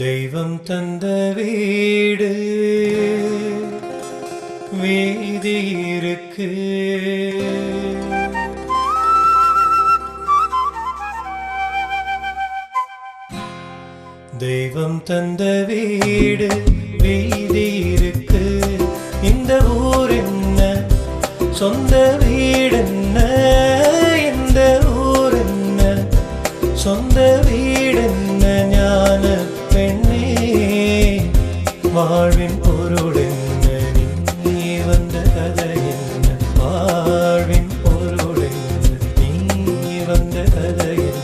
தெய்வம் தந்த வீடு வீதி இருக்கு, தெய்வம் தந்த வீடு வீதி இருக்கு. இந்த ஊர் என்ன, சொந்த வீடு என்ன, இந்த ஊர் என்ன, சொந்த வீடு என்ன, ஞான பெண்ணே வாழ்வின் பொருள் என்ன, நீ வந்த கதை என்ன, வாழ்வின் பொருள் என்ன, நீ வந்த கதை என்ன.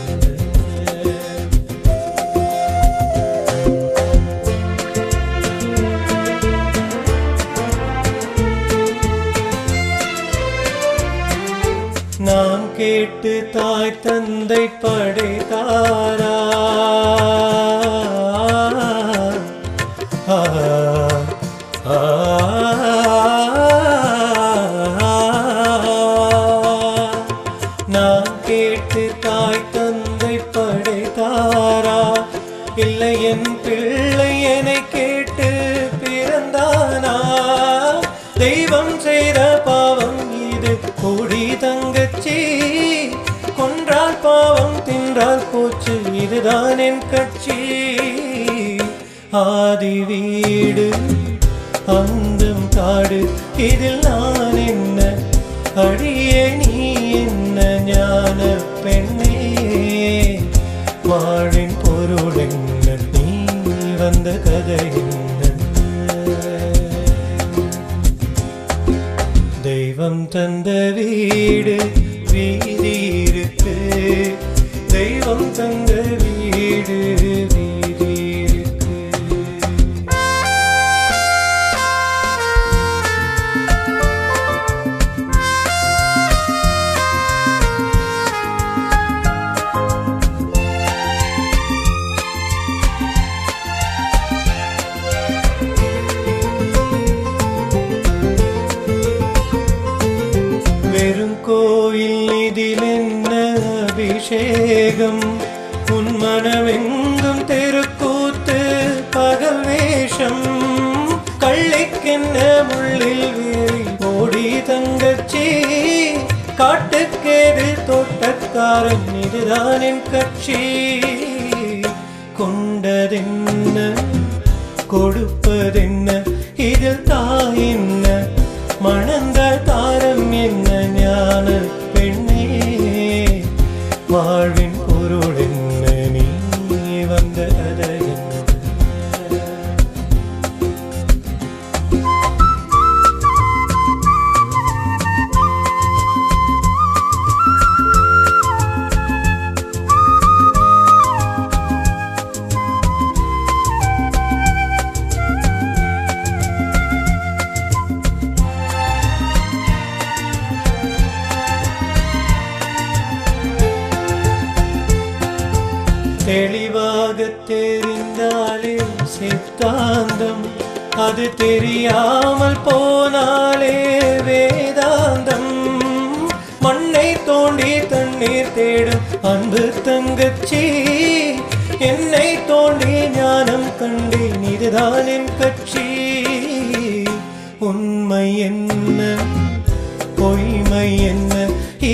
நான் கேட்டு தாய் தந்தை படைத்தாரா, நான் கேட்டு தாய் தந்தை படைத்தாரா, இல்லை என் பிள்ளை என்னை கேட்டு பிறந்தானா? தெய்வம் செய்த பாவம் இது கூடி தங்கச்சி, கொன்றால் பாவம் தின்றால் போச்சு, இதுதான் என் கட்சி. ஆதி வீடு அந்தம் காடு, இதில் நான் என்ன, அடியே நீ என்ன, ஞான பெண்ணே வாழின் பொருள் என்ன, நீ வந்த கதை என்ன. தெய்வம் தந்த வீடு வீதி இருக்கு, தெய்வம் தந்த வீடு வீதி இருக்கு. வெறும் கோயில் இதில் என்ன அபிஷேகம், உன் மனமெங்கும் தெருக்கூத்து பகல் வேஷம், கள்ளிக்கென்ன முள்ளில் வேறி ஓடி தங்கச்சி, காட்டுக்கேது தோட்டக்காரன் இதுதான் என் கட்சி. கொண்டதென்ன கொடுப்பதென்ன, இதில் தாய் என்ன, மணந்த தாரம் என்ன, ஞான பெண்ணே வாழ்வின் பொருள் என்ன, நீ வந்த கதை என்ன. தெளிவாக தெரிந்தாலே சித்தாந்தம், அது தெரியாமல் போனாலே வேதாந்தம். மண்ணை தோண்டி தண்ணீர் தேடும் அன்பு தங்கச்சி, என்னை தோண்டி ஞானம் கண்டேன் இதுதான் என் கட்சி. உண்மை என்ன பொய்மை என்ன,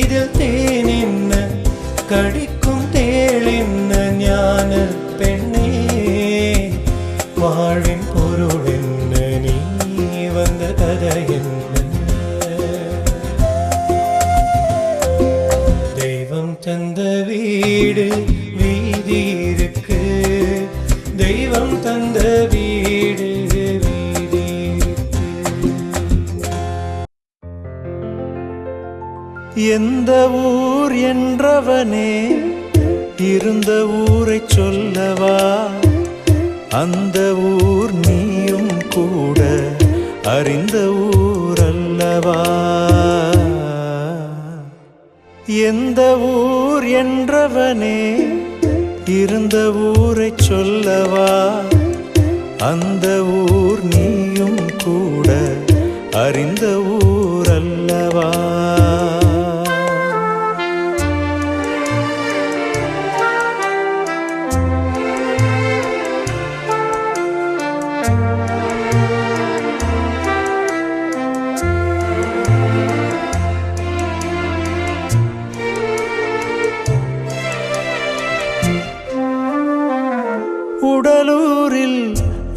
இதில் தேன் என்ன, கடிக்கும் தேள் என்ன, ஞான பெண்ணே வாழ்வின் பொருள் என்ன, நீ வந்த கதை என்ன. தெய்வம் தந்த வீடு வீதி இருக்கு, தெய்வம் தந்த வீடு வீதி இருக்கு. எந்த ஊர் என்றவனே இருந்த ஊரை சொல்லவா, அந்த ஊர் நீயும் கூட அறிந்த ஊர் அல்லவா. எந்த ஊர் என்றவனே இருந்த ஊரை சொல்லவா, அந்த ஊர் நீயும் கூட அறிந்த ஊர் அல்லவா.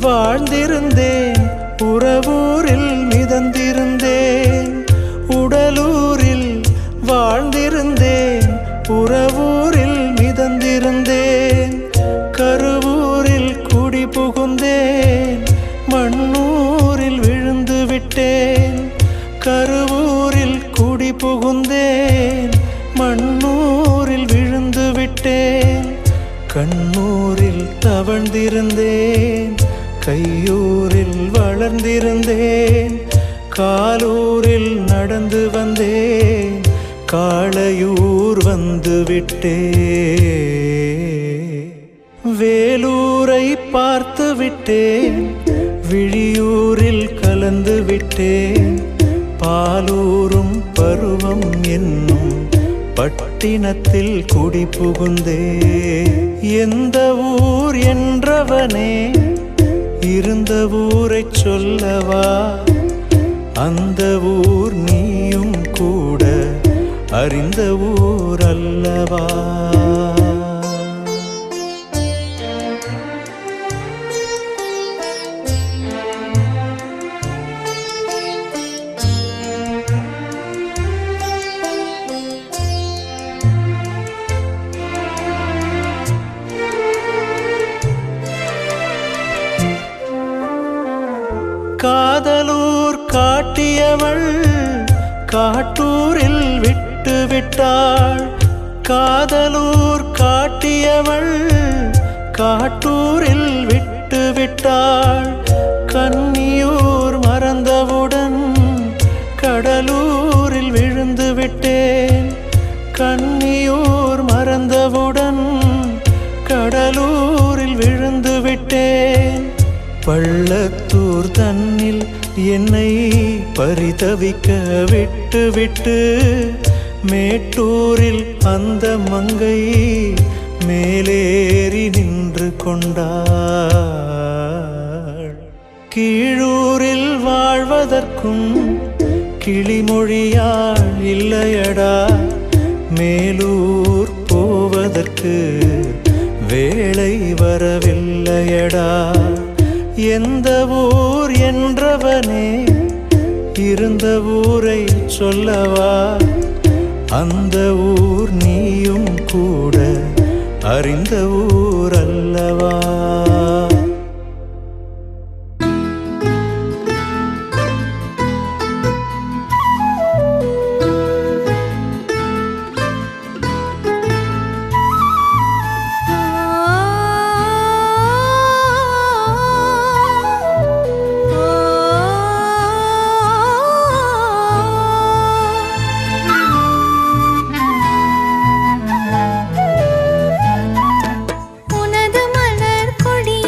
வாழ்ந்திருந்தேன், உறவூரில் மிதந்திருந்தேன். உடலூரில் வாழ்ந்திருந்தேன், உறவூரில் மிதந்திருந்தேன். கருவூரில் குடி புகுந்தேன், மண்ணூரில் விழுந்து விட்டேன். கருவூரில் குடி புகுந்தேன், மண்ணூரில் விழுந்து விட்டேன். கண்ணூரில் தவழ்ந்திருந்தேன், கையூரில் வளர்ந்திருந்தேன். காலூரில் நடந்து வந்தேன், காளையூர் வந்து விட்டேன். வேலூரை பார்த்து விட்டேன், விழியூரில் கலந்து விட்டேன். பாலூரும் பருவம் என்னும் பட்டினத்தில் குடி புகுந்தே. எந்த ஊர் என்றவனே, இருந்த ஊரை சொல்லவா? அந்த ஊர் நீயும் கூட அறிந்த ஊர் அல்லவா? காதலூர் காட்டியவள் காட்டூரில் விட்டு விட்டாள். காதலூர் காட்டியவள் காட்டூரில் விட்டு விட்டாள். கன்னியூர் மறந்தவுடன் கடலூரில் விழுந்து விட்டேன். கன்னியூர் மறந்தவுடன் கடலூரில் விழுந்து விட்டேன். பள்ளத்தூர் தன்னில் என்னை பரிதவிக்க விட்டு விட்டு மேட்டூரில் அந்த மங்கை மேலேறி நின்று கொண்டாள். கீழூரில் வாழ்வதற்கும் கிளிமொழியாள் இல்லையடா, மேலூர் போவதற்கு வேளை வரவில்லையடா. எந்த ஊர் என்றவனே, இருந்த ஊரை சொல்லவா? அந்த ஊர் நீயும் கூட அறிந்த ஊர் அல்லவா? உனது மலர் கொடி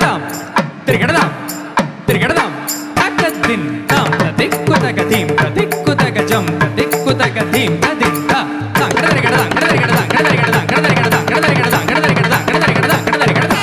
திரிகடதாம் திரிகடதாம் திரிகடதாம் தகதின் தாம் ததிக்குதகதீம் ததிக்குதகஜம் ததிக்குதகதீம் ததிந்தா தங்கடரிகடதாம் கடரிகடதாம் கடரிகடதாம் கடரிகடதாம் கடரிகடதாம் கடரிகடதாம் கடரிகடதாம் கடரிகடதாம்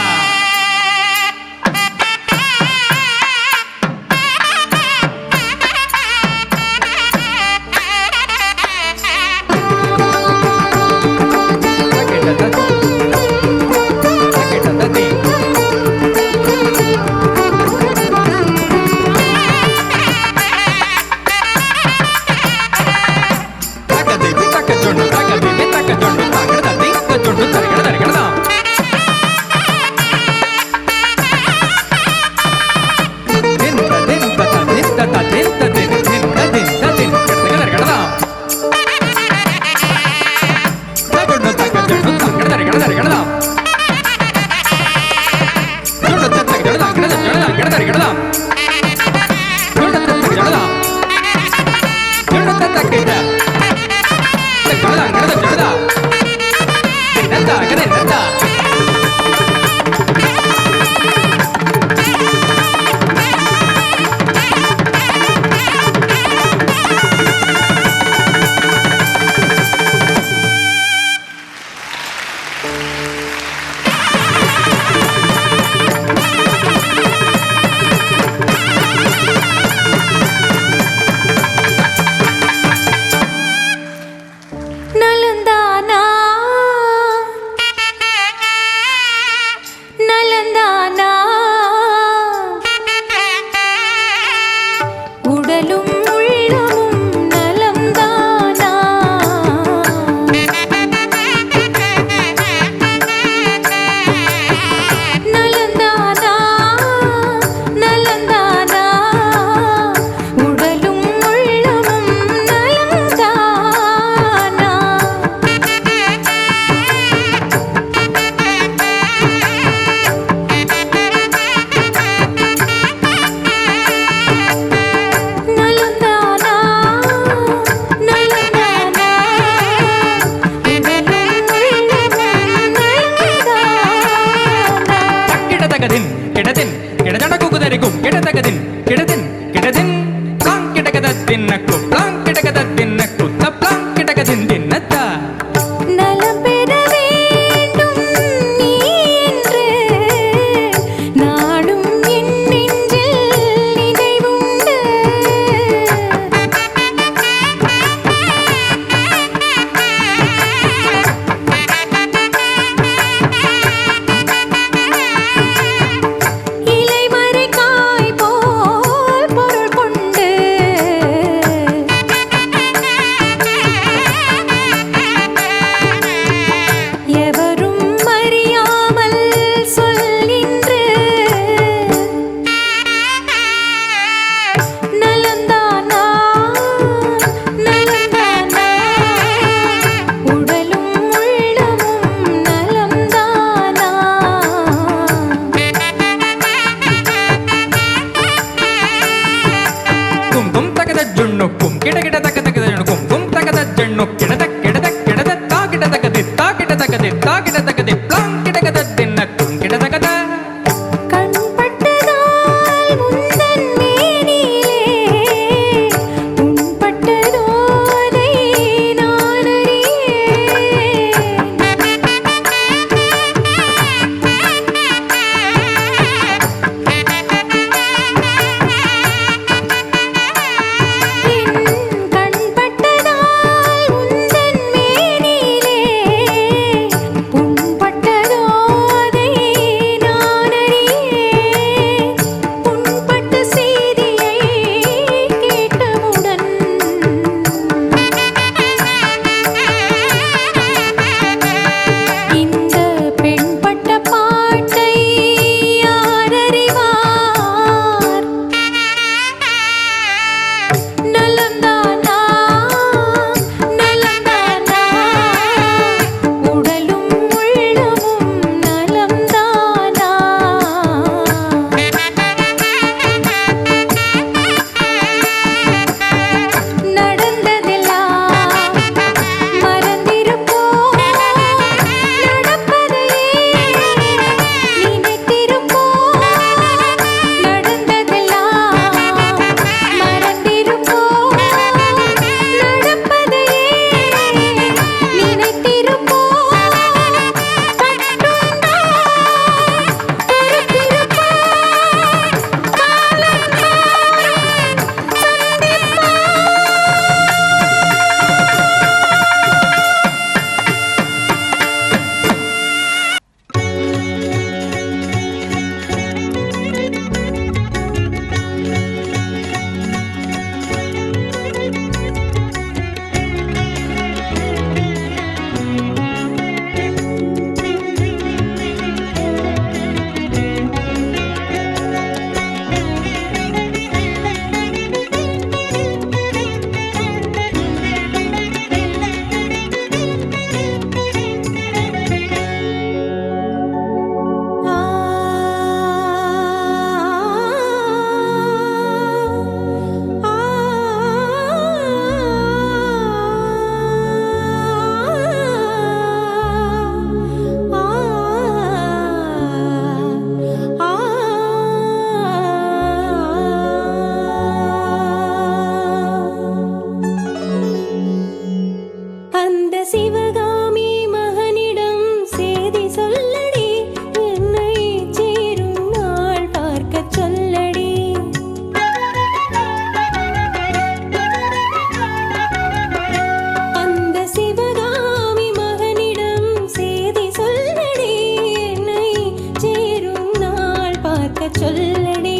பார்க்க சொல்லடி.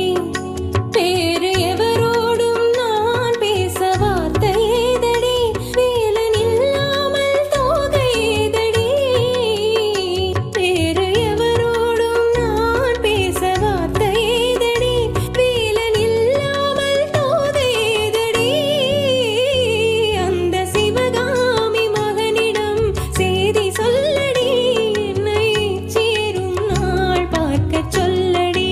வேறு எவரோடும் நான் பேச வார்த்தை ஏதடி. வேலன் இல்லாமல் தோகை ஏதடி. வேறு எவரோடும் நான் பேச வார்த்தை ஏதடி. வேலன் இல்லாமல் தோகை ஏதடி. அந்த சிவகாமி மகனிடம் செய்தி சொல்லடி. என்னை சேரும் நாள் பார்க்க சொல்லடி.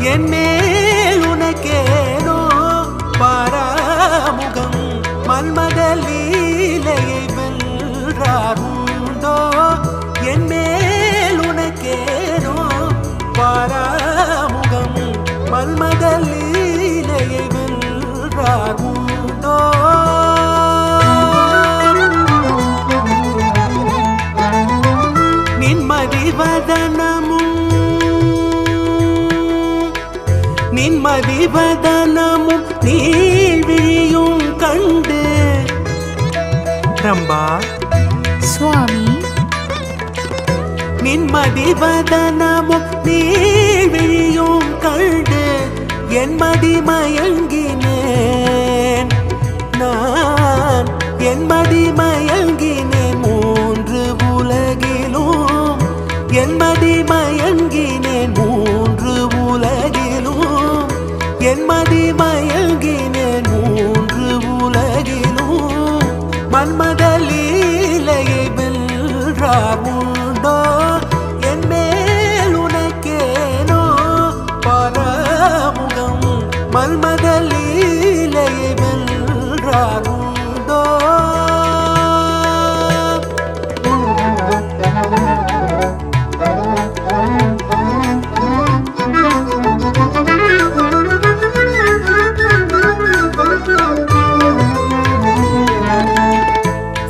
என் மேல் உனக்கேனோ பாராமுகம் மன்மத லீலையை வென்றார் உண்டோ என் மேல் உனக்கேனோ பாராமுகம் மன்மத லீலையை வென்றார் உண்டோ நின்மதிவதனமும் நீழ்விழியும் கண்டு ரம்பா சுவாமி நின்மதிவதனமும் நீழ்விழியும் கண்டு என் மதிமயங்கினேன் நான் என் மதிமயங்கினேன் மூன்று உலகிலும் என் மதிமயங்கினேன் மூன்று உலகிலும் என் மதிமயங்கினேன் மூன்று உலகிலும் மன்மத லீலையை வென்றார் உண்டோ என் மேல் உனக்கேனோ பரமுகம் மன்மத லீலையை வென்றார் உண்டோ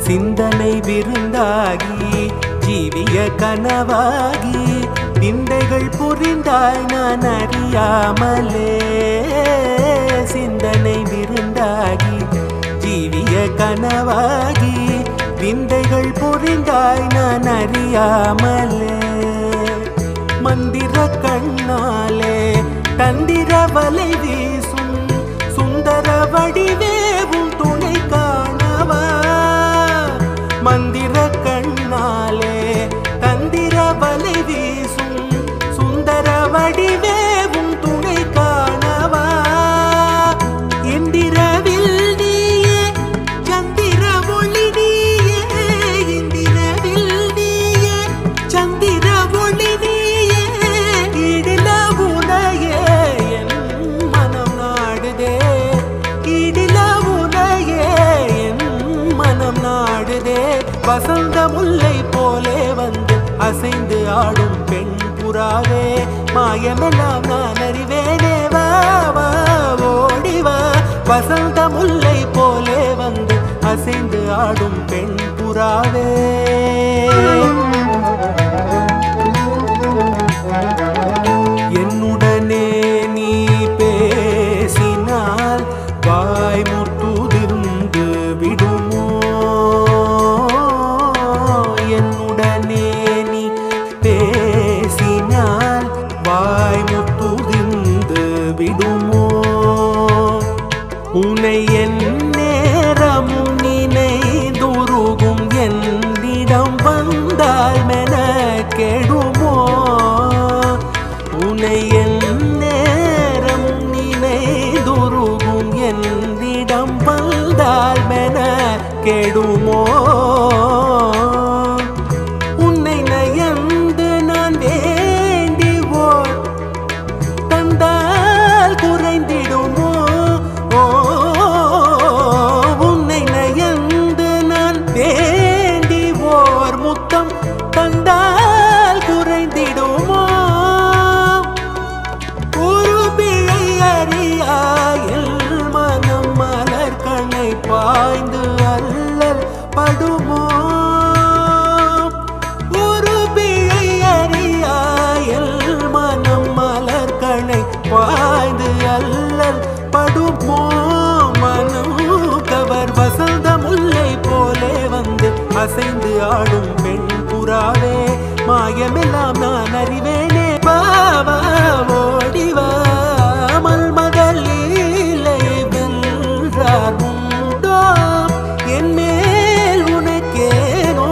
சிந்தனை விருந்தாகி ஜீவிய கனவாகி விந்தைகள் புரிந்தாய் நான் அறியாமலே சிந்தனை விருந்தாகி ஜீவிய கனவாகி விந்தைகள் புரிந்தாய் நான் அறியாமலே மந்திர கண்ணாலே தந்திர வலை வீசும் சுந்தர வடிவேவும் துணை காணவா மந்திர கண்ணாலே தந்திர வலை வீசும் சுந்தர வடிவேவும் துணை காணவா இந்திரவில் நீயே சந்திர ஒளி நீயே இந்திரவில் நீயே சந்திர ஒளி நீயே இடில உனையே என் மனம் நாடுதே இடில உனையே என் மனம் நாடுதே வசந்த முல்லை போலே வந்து அசைந்து ஆடும் பெண் புறாவே மாயமெல்லாம் நான் அறிவேனே வா வா ஓடிவா வசந்த முல்லை போலே வந்து அசைந்து ஆடும் பெண் புறாவே என்னுடனே நீ பேசினால் வாய் முத்துதிர்ந்து விடுமோ என்னுடனே நீ பேசினால் வாய் முத்துதிர்ந்து விடுமோ உன்னை என் நேரமும் நினைந்துருகும் என்னிடம் வந்தால் மென கெடுமோ உன்னை என் நேரமும் நினைந்துருகும் என்னிடம் வந்தால் மென கெடுமோ உன்னை நயந்து நான் வேண்டி ஓர் தந்தால் குறைந்திடுமோ உன்னை நயந்து நான் வேண்டி ஓர் முத்தம் தந்தால் குறைந்திடுமோ ஒரு பிழை அறியாயில் மனம் மலர் கண்ணை பாய்ந்து அல்லல் படுமோ ஒரு பிழை அறியாயில் மனம் மலர் கண்ணை பாய்ந்து அல்லல் படுமோ மனம் கவர் வசந்த முல்லை போலே வந்து அசைந்து ஆடும் பெண் புறாவே மாயமெல்லாம் நான் அறிவேனே பாவா ஓடிவா மன்மத லீலை வென்றார் உண்டோ என் மேல் உனக்கேனோ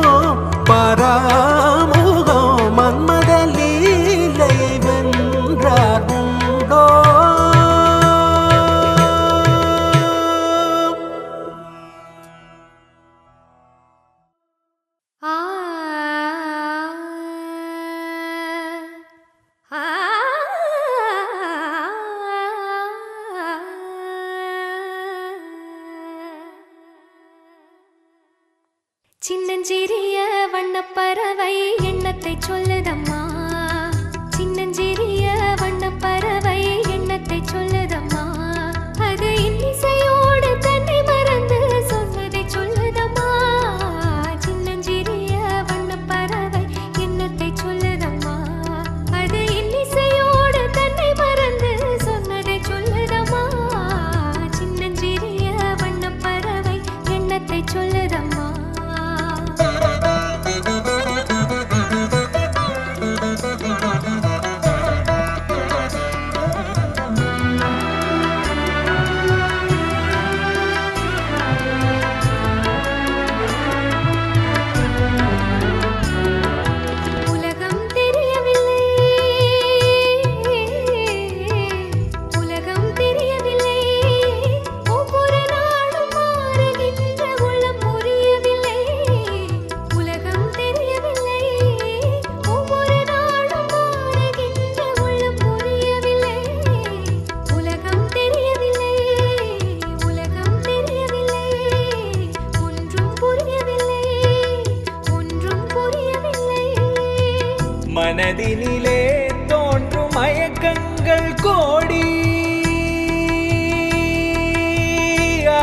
பராமுகம் மன்மத லீலை வென்றார் உண்டோ ஆ சின்னஞ்சிறிய வண்ணப்பறவை எண்ணத்தை சொல்லுதம்மா. சின்னஞ்சிறிய வண்ணப்பறவை எண்ணத்தை சொல்லுதம்மா. அது இன்னிசையோடு தன்னை மறந்து சொன்னதை சொல்லுதம்மா. சின்னஞ்சிறிய வண்ணப்பறவை எண்ணத்தை சொல்லுதம்மா. அது இன்னிசையோடு தன்னை மறந்து சொன்னதை சொல்லுதம்மா. சின்னஞ்சிறிய வண்ணப்பறவை எண்ணத்தை சொல்லுதம்மா. உலகம் தெரியவில்லை, உலகம் தெரியவில்லை, ஒவ்வொரு நாளும் மாறுகின்ற உள்ளம் புரியவில்லை. உலகம் தெரியவில்லை, ஒவ்வொரு நாளும் மாறுகின்ற உள்ளம் புரியவில்லை. உலகம் தெரியவில்லை, உலகம் தெரியவில்லை, ஒன்றும் புரியவில்லை, ஒன்றும் புரியவில்லை. மனதினிலே தோன்றும் மயக்கங்கள் கோடி. ஆ,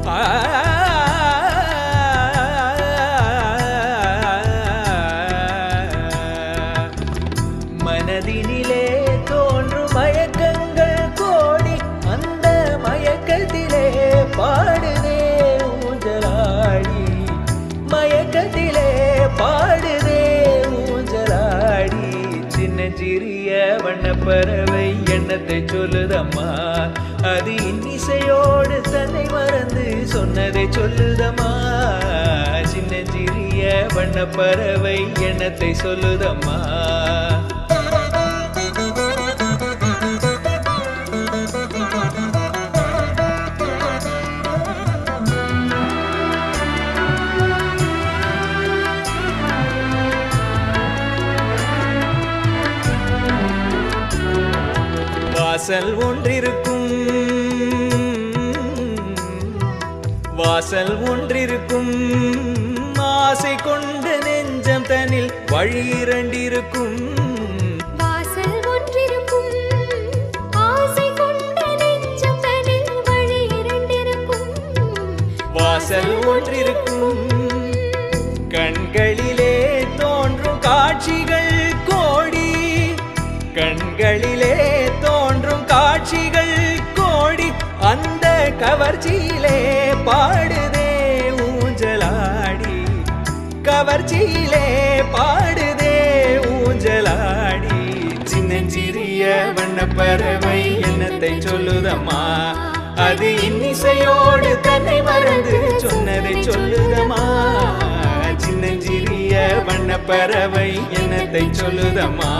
ஆ, மனதினிலே தோன்றும் மயக்கங்கள் கோடி. அந்த மயக்கத்திலே பாடுதே ஊஞ்சலாடி. மயக்கத்திலே பாடுதே ஊஞ்சலாடி. சின்னஞ்சிறிய வண்ணப்பறவை எண்ணத்தை சொல்லுதம்மா. அது இன்னிசையோடு தன்னை மறந்து சொன்னதை சொல்லுதம்மா. சின்னஞ்சிறிய வண்ணப்பறவை எண்ணத்தை சொல்லுதம்மா. வாசல் ஒன்றிருக்கும், வாசல் ஒன்றிருக்கும், ஆசை கொண்ட நெஞ்சம் தனில் வழி இரண்டிருக்கும். வாசல் ஒன்றிருக்கும், ஆசை கொண்ட நெஞ்சம் தனில் வழி இரண்டிருக்கும். வாசல் ஒன்றிருக்கும், கண்களிலே தோன்றும் காட்சிகள் கோடி. கண்களிலே தோன்றும் காட்சிகள் கோடி. அந்த கவர்ச்சியிலே பாடுதே ஊஞ்சலாடி. கவர்ச்சியிலே பாடுதே ஊஞ்சலாடி. சின்னஞ்சிறிய வண்ணப்பறவை எண்ணத்தை சொல்லுதம்மா. அது இன்னிசையோடு தன்னை மறந்து சொன்னதை சொல்லுதம்மா. சின்னஞ்சிறிய வண்ணப்பறவை எண்ணத்தை சொல்லுதம்மா.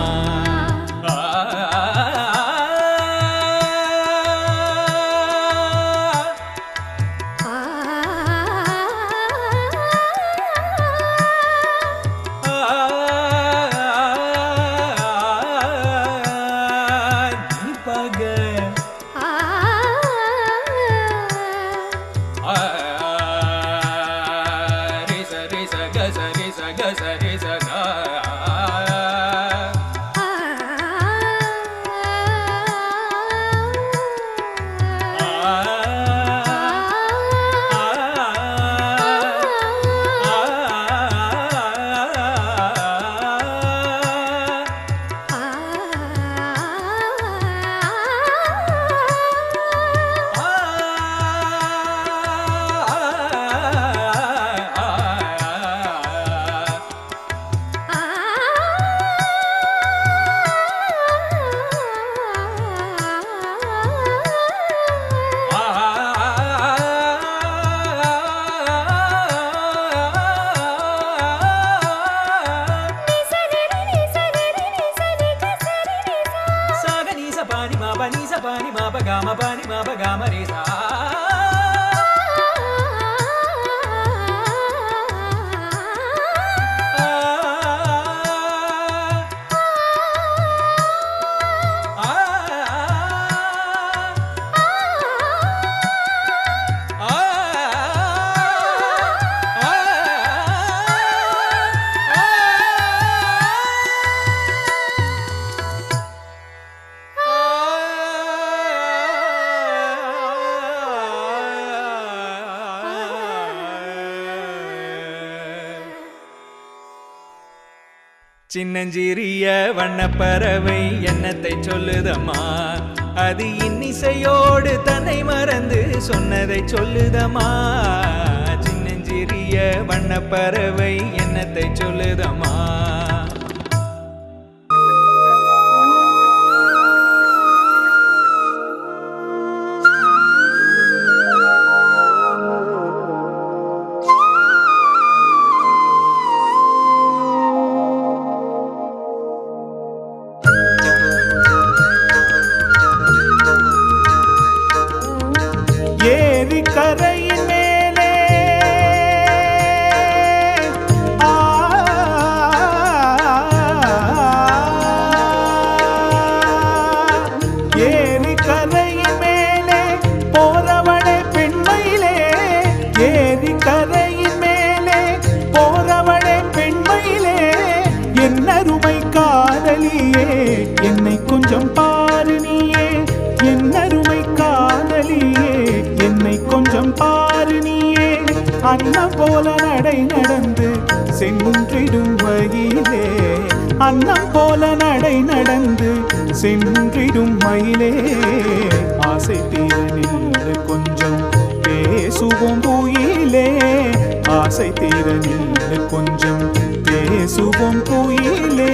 ma pa ga ma re sa. சின்னஞ்சிறிய வண்ணப்பறவை எண்ணத்தை சொல்லுதம்மா, அது இன்னிசையோடு தன்னை மறந்து சொன்னதை சொல்லுதம்மா. சின்னஞ்சிறிய வண்ணப்பறவை எண்ணத்தை சொல்லுதம்மா. கரையின் மேலே ஏறி கரையின் மேலே போறவளே பெண்மையிலே, ஏறி கரையின் மேலே போறவளே பெண்மையிலே, என் அருமை காதலியே என்னை கொஞ்சம் பாரு நீயே, என் அருமை காதலியே என்னை கொஞ்சம் பாரு நீயே. அன்னம் போல நடை நடந்து சென்றிடும் மயிலே, அன்னம் போல நடை நடந்து சென்றிடும் மயிலே. ஆசை தீர நின்று கொஞ்சம் பேசுவோம் குயிலே, ஆசை தீர நின்று கொஞ்சம் பேசுவோம் குயிலே.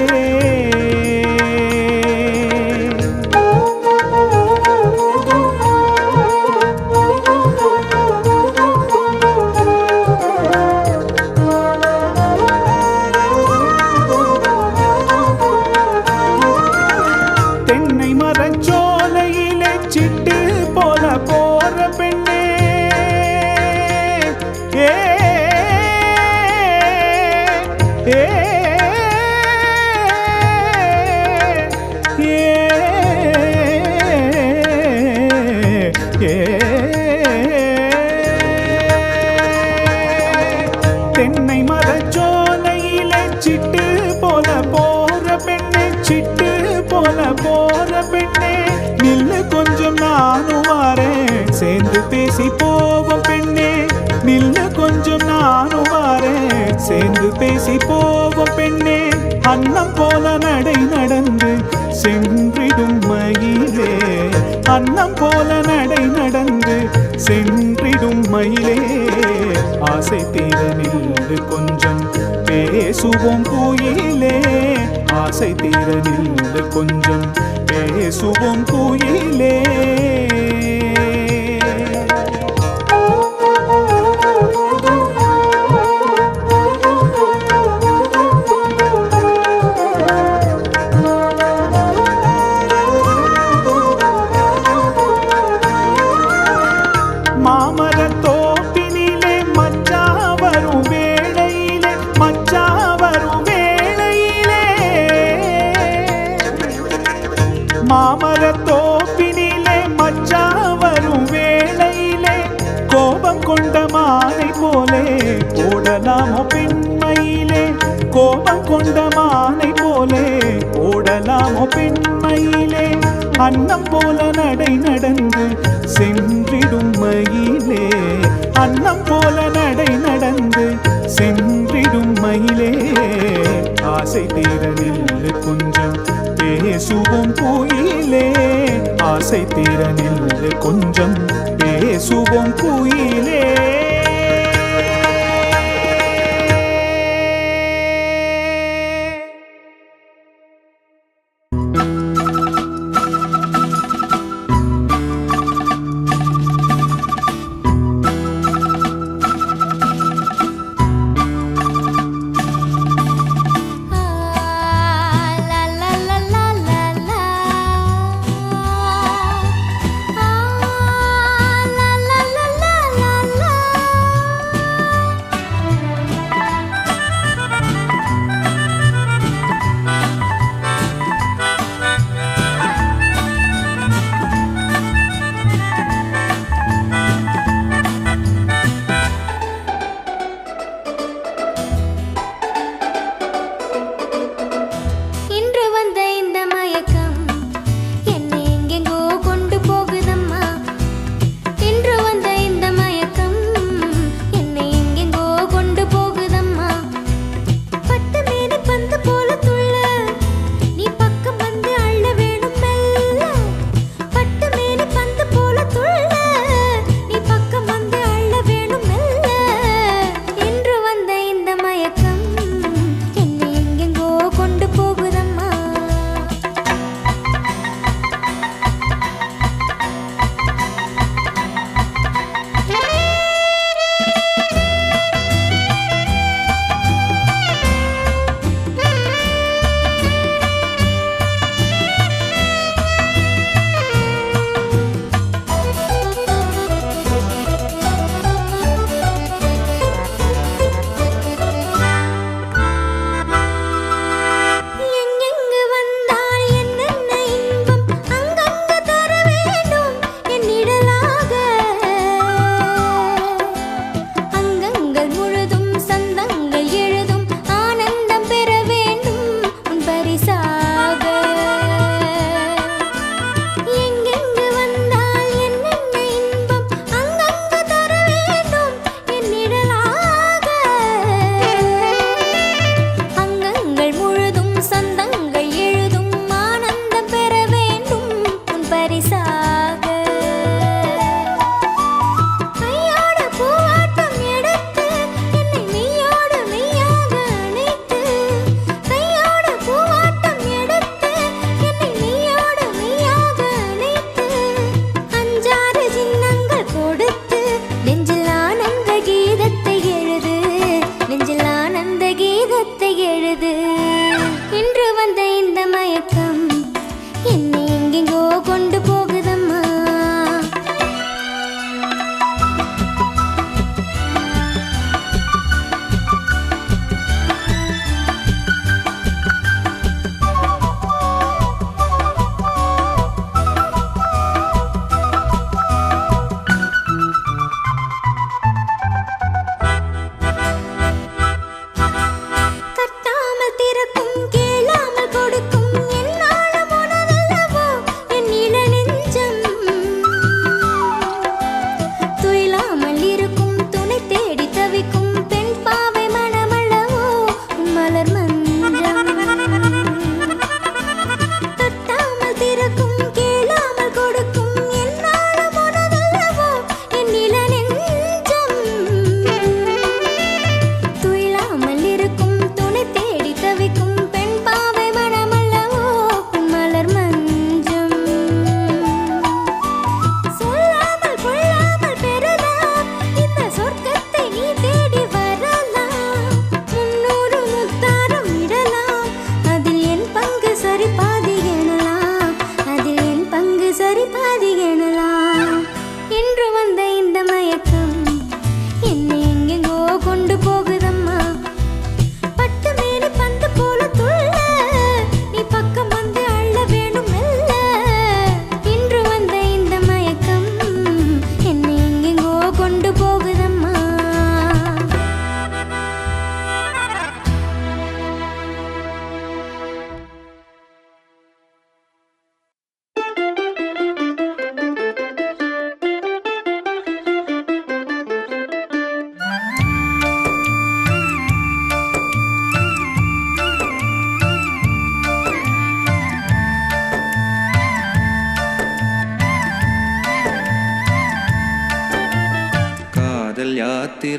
தென்னை மரச்சோலையிலே சிட்டு போல போற பெண்ணே, சிட்டு போல போற பெண்ணே, நில்லு கொஞ்சம் நானும் வாரேன் சேர்ந்து பேசி போவோம் பெண்ணே, நில்லு கொஞ்சம் நானும் வாரேன் சேர்ந்து பேசி போவோம் பெண்ணே. அன்னம் போல நடை நடந்து சென்றிடும் மயிலே, அன்னம் போல நடை நடந்து சென்றிடும் மயிலே. ஆசை தீர நின்று கொஞ்சம் பேசுவோம் குயிலே, ஆசை தீர நின்று கொஞ்சம் பேசுவோம் குயிலே. மாமரத்தோப்பினிலே மச்சா வரும் வேளையிலே, மச்சா வரும் வேளையிலே, மாமரத்தோப்பினிலே மச்சா வரும் வேளையிலே, கோபம் கொண்ட மானை போலே ஓடலாமோ பெண்மையிலே, கோபம் கொண்ட மானை போலே ஓடலாமோ பெண்மையிலே. அன்னம் போல நடை நடந்து சென்றிடும் மயிலே, அன்னம் போல நடை நடந்து சென்றிடும் மயிலே. ஆசை தீர நில்லு கொஞ்சம் பேசுவோம் குயிலே, ஆசை தீர நில்லு கொஞ்சம் பேசுவோம் குயிலே. la la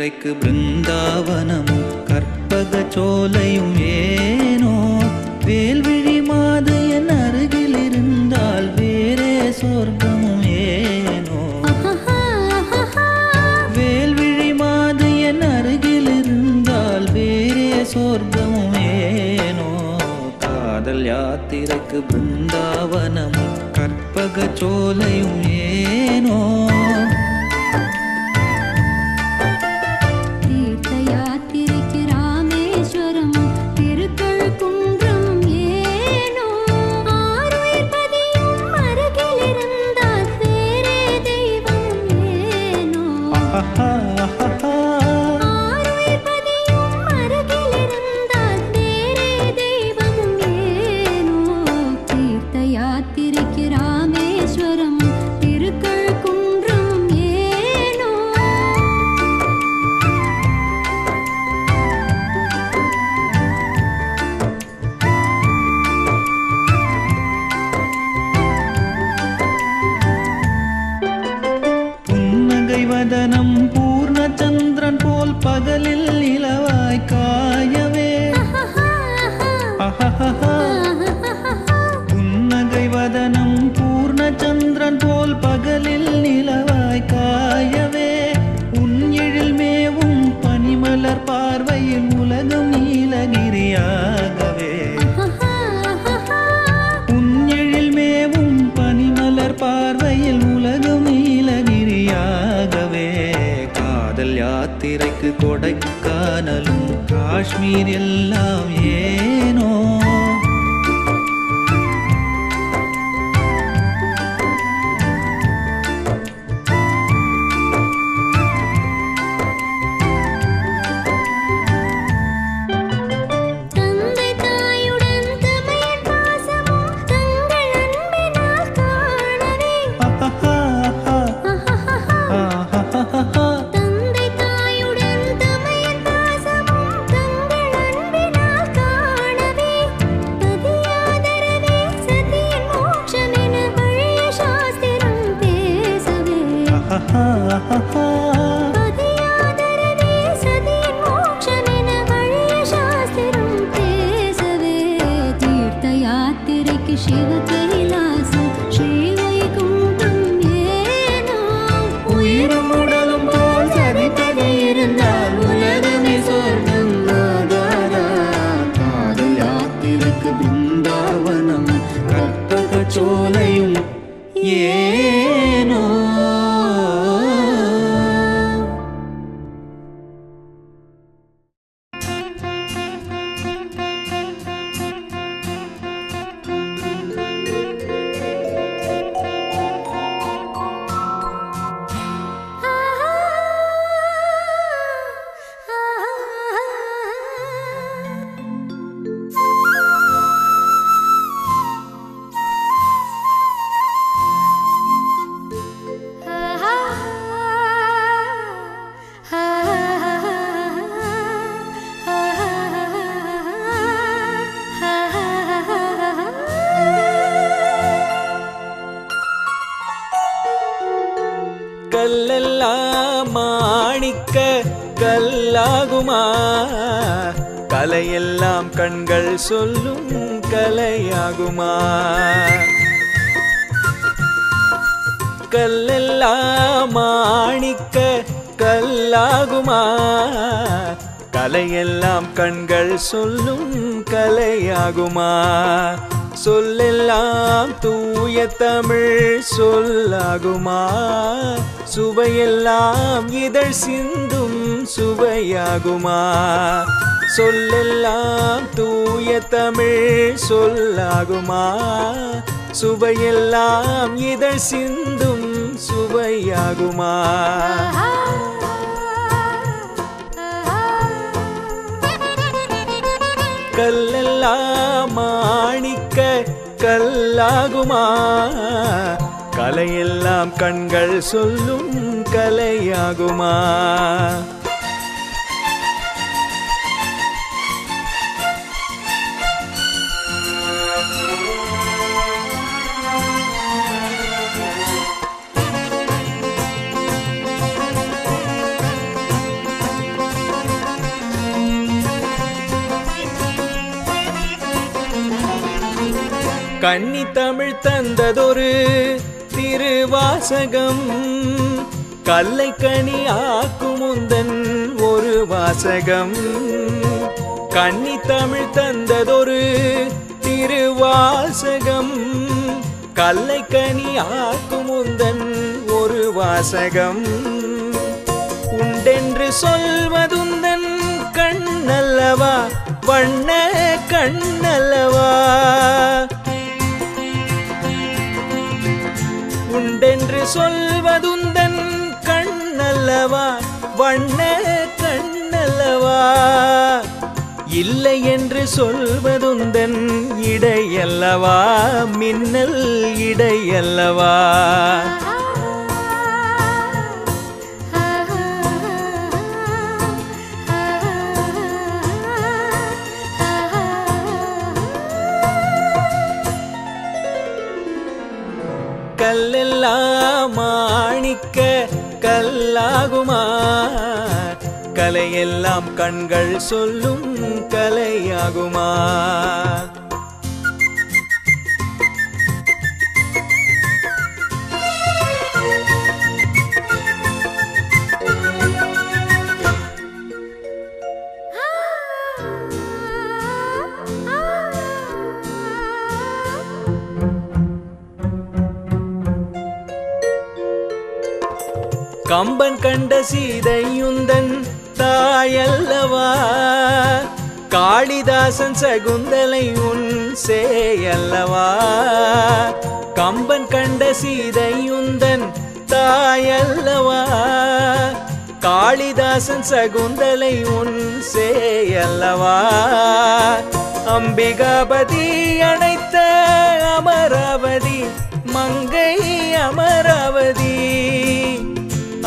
யாத்திரைக்கு பிருந்தாவனமும் கற்பக சோலையும் ஏனோ வேல்விழி மாது என் அருகில் இருந்தால் வேறே சொர்க்கமும் ஏனோ வேல்விழி மாது என் அருகில் இருந்தால் வேறே சொர்க்கமும் ஏனோ காதல் யாத்திரைக்கு பிருந்தாவனமும் கற்பக சோலையும் ஏனோ வதனம் பூர்ண சந்திரன் போல் பகலில் நிலவாய் காயவே புன்னகை வதனம் பூர்ண சந்திரன் போல் பகலில் நிலவாய் காயவே உன் எழில் மேவும் பனிமலர் பார்வையில் உலகம் நீலகிரியாகவே உன் எழில் மேவும் பனிமலர் பார்வையில் உலகம் நீலகிரியாகவே காதல் யாத்திரைக்கு கொடைக்கானலும் காஷ்மீர் எல்லாம் ஏனோ शिव कैलास श्री वैकुंठम ஏனோ உயிரும் உடலும் போல் சரிப்பது இருந்தால் உலகமே சொர்க்கம் ஆகாதா காதல் யாத்திரைக்கு பிருந்தாவனம் கற்பக சோலையும் ஏனோ கல்லெல்லாம் மாணிக்க கல்லாகுமா கலையெல்லாம் கண்கள் சொல்லும் கலையாகுமா கல்லெல்லாம் மாணிக்க கல்லாகுமா கலையெல்லாம் கண்கள் சொல்லும் கலையாகுமா சொல்லெல்லாம் தூய தமிழ் சொல்லாகுமா சுவையெல்லாம் இதழ் சிந்தும் சுவையாகுமா சொல்லெல்லாம் தூய தமிழ் சொல்லாகுமா சுவையெல்லாம் இதழ் சிந்தும் சுவையாகுமா கல்லெல்லாம் மாணிக்க கல்லாகுமா கலையெல்லாம் கண்கள் சொல்லும் கலையாகுமா கன்னி தமிழ் தந்ததொரு திருவாசகம் கல்லை கனி ஆக்கும் உந்தன் ஒரு வாசகம் கன்னி தமிழ் தந்ததொரு திருவாசகம் கல்லை கனி ஆக்கும் உந்தன் ஒரு வாசகம் உண்டென்று சொல்வதுந்தன் கண்ணல்லவா வண்ண கண்ணல்லவா உண்டென்று சொல்வதுந்தன் கண்ணல்லவா வண்ண கண்ணல்லவா இல்லை என்று சொல்வதுந்தன் இடையல்லவா மின்னல் இடையல்லவா கல்லெல்லாம் மாணிக்க கல்லாகுமா கலையெல்லாம் கண்கள் சொல்லும் கலையாகுமா கம்பன் கண்ட சீதையுந்தன் தாயல்லவா காளிதாசன் சகுந்தலை உன் சேயல்லவா கம்பன் கண்ட சீதையுந்தன் தாயல்லவா காளிதாசன் சகுந்தலை உன் சேயல்லவா அம்பிகாபதி அணைத்த அமராவதி மங்கை அமராவதி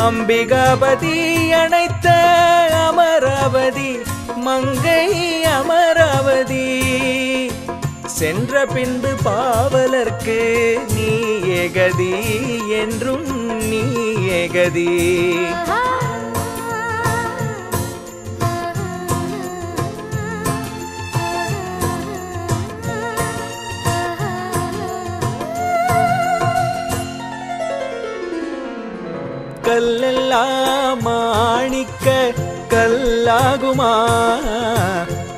அம்பிகாபதி அணைத்த அமராவதி மங்கை அமராவதி சென்ற பின்பு பாவலர்க்கு நீ ஏகதி என்றும் நீ ஏகதி கல்லெல்லாம் மாணிக்க கல்லாகுமா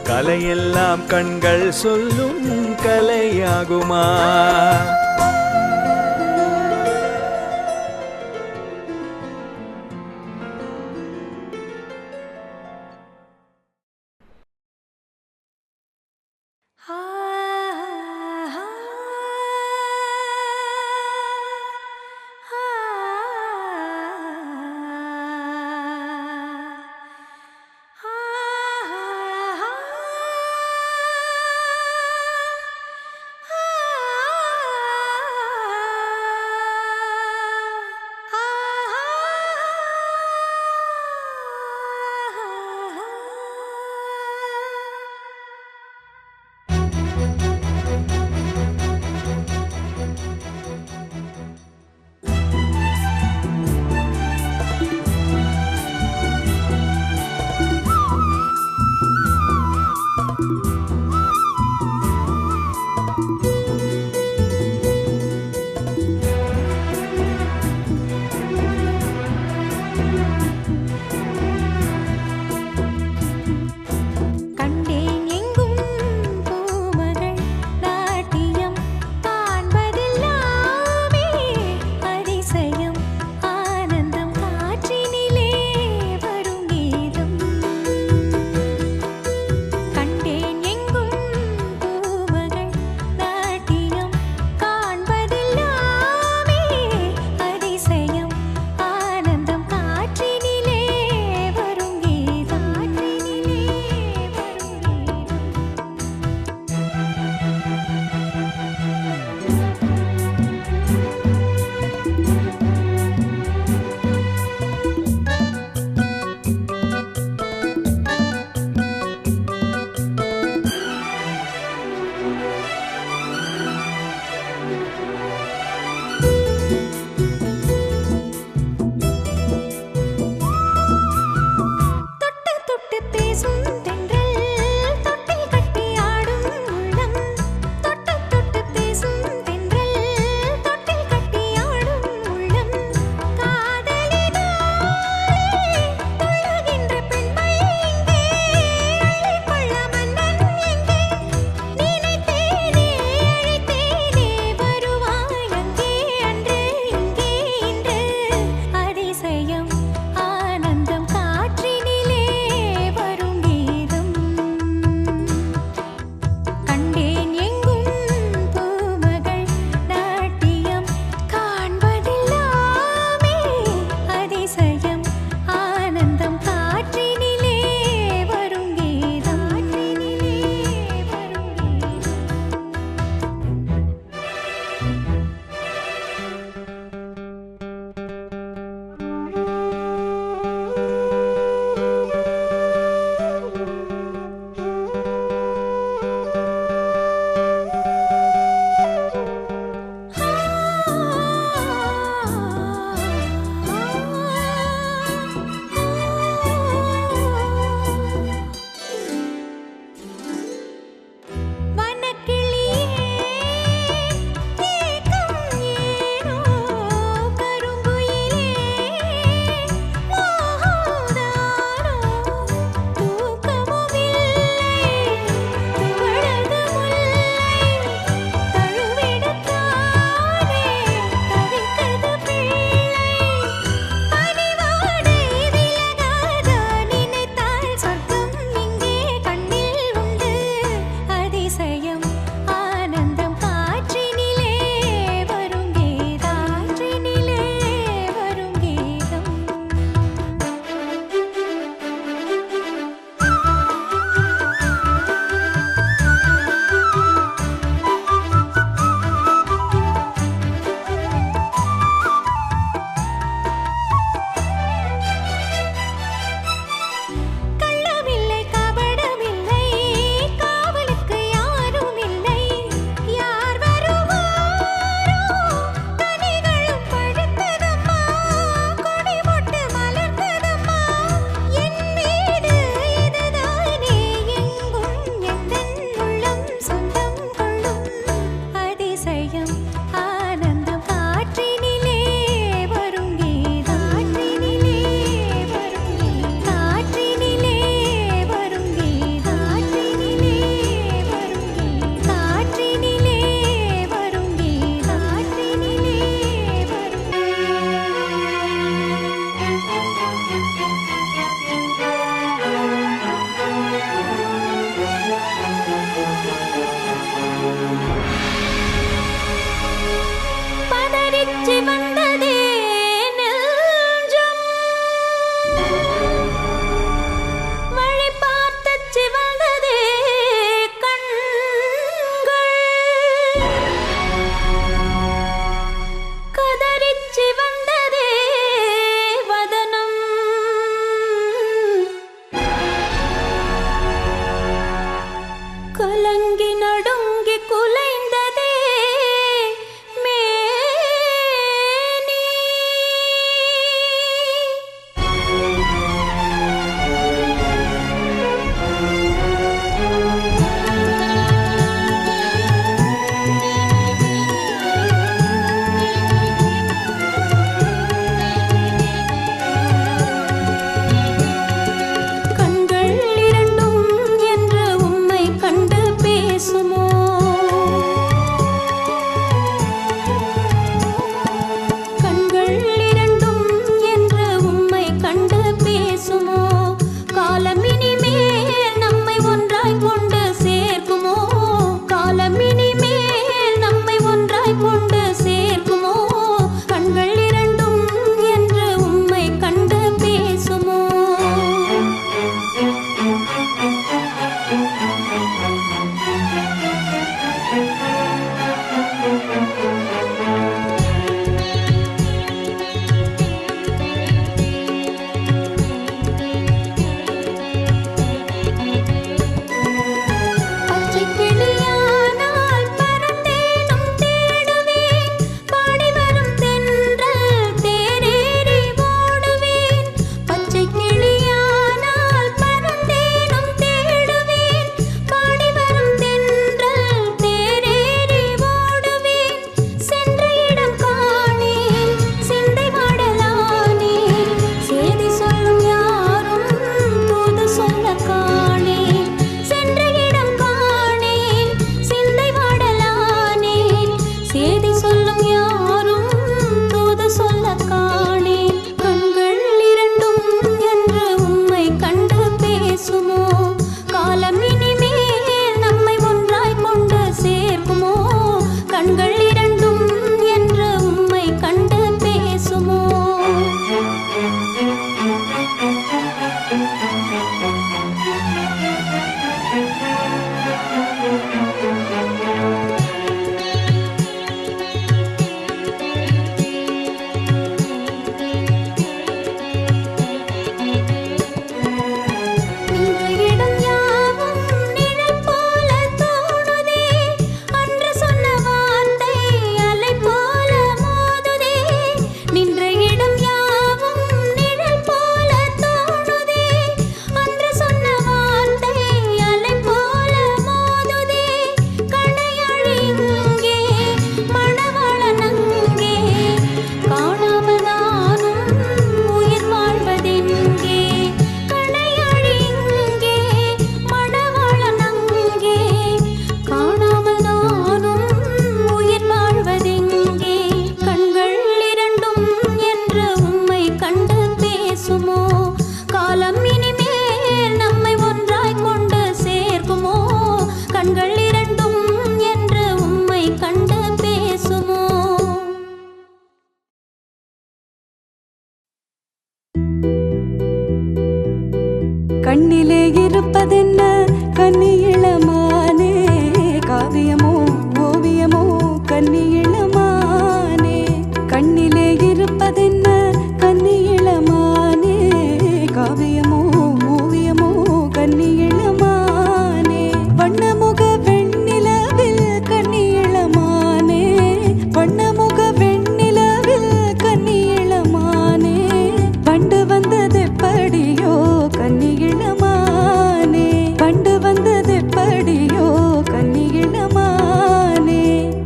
கலையெல்லாம் கண்கள் சொல்லும் கலையாகுமா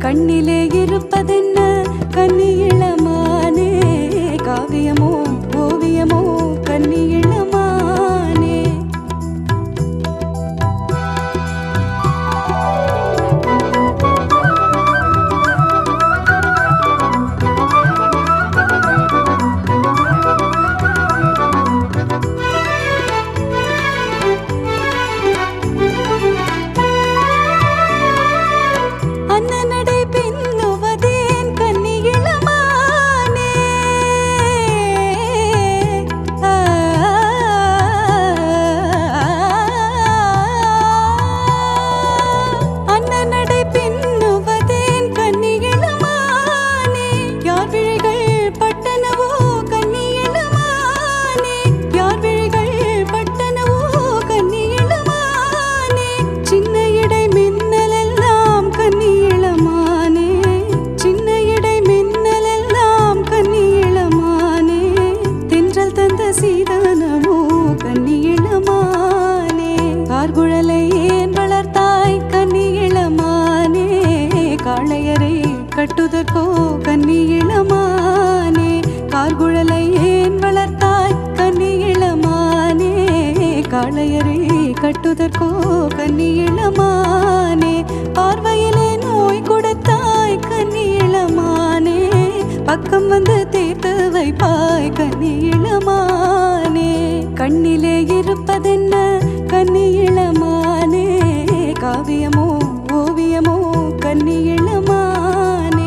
கண்ணிலே இருப்பதென்ன கன்னி இளமானே காவியமோ ஓவியமோ கன்னி இளமானே அண்ணனடை பின்னுவதேன் கன்னி இளமானே அண்ணனடை பின்னுவதேன் கன்னி இளமானே யார் விழிகள் பட்டனவோ கன்னி இளமானே யார் விழிகள் பட்டனவோ கன்னி இளமானே சின்ன இடை மின்னலெல்லாம் கன்னி இளமானே சின்ன இடை மின்னலெல்லாம் கன்னி இளமானே தென்றல் தந்த சீதனமோ கன்னி இளமானே கார்குழலை ஏன் வளர்த்தாய் கன்னி இளமானே காளையரை கட்டுதற்கோ கன்னி இளமானே கார்குழலை ஏன் வளர்த்தாய் கன்னி இளமானே காளையரை கட்டுதற்கோ கன்னி இளமானே பார்வையிலே நோய் கொடுத்தாய் கன்னி இளமானே பக்கம் வந்து தீர்த்து வைப்பாய் கன்னி இளமானே கண்ணிலே இருப்பதென்ன கன்னி இளமானே காவியமோ ஓவியமோ கன்னி இளமானே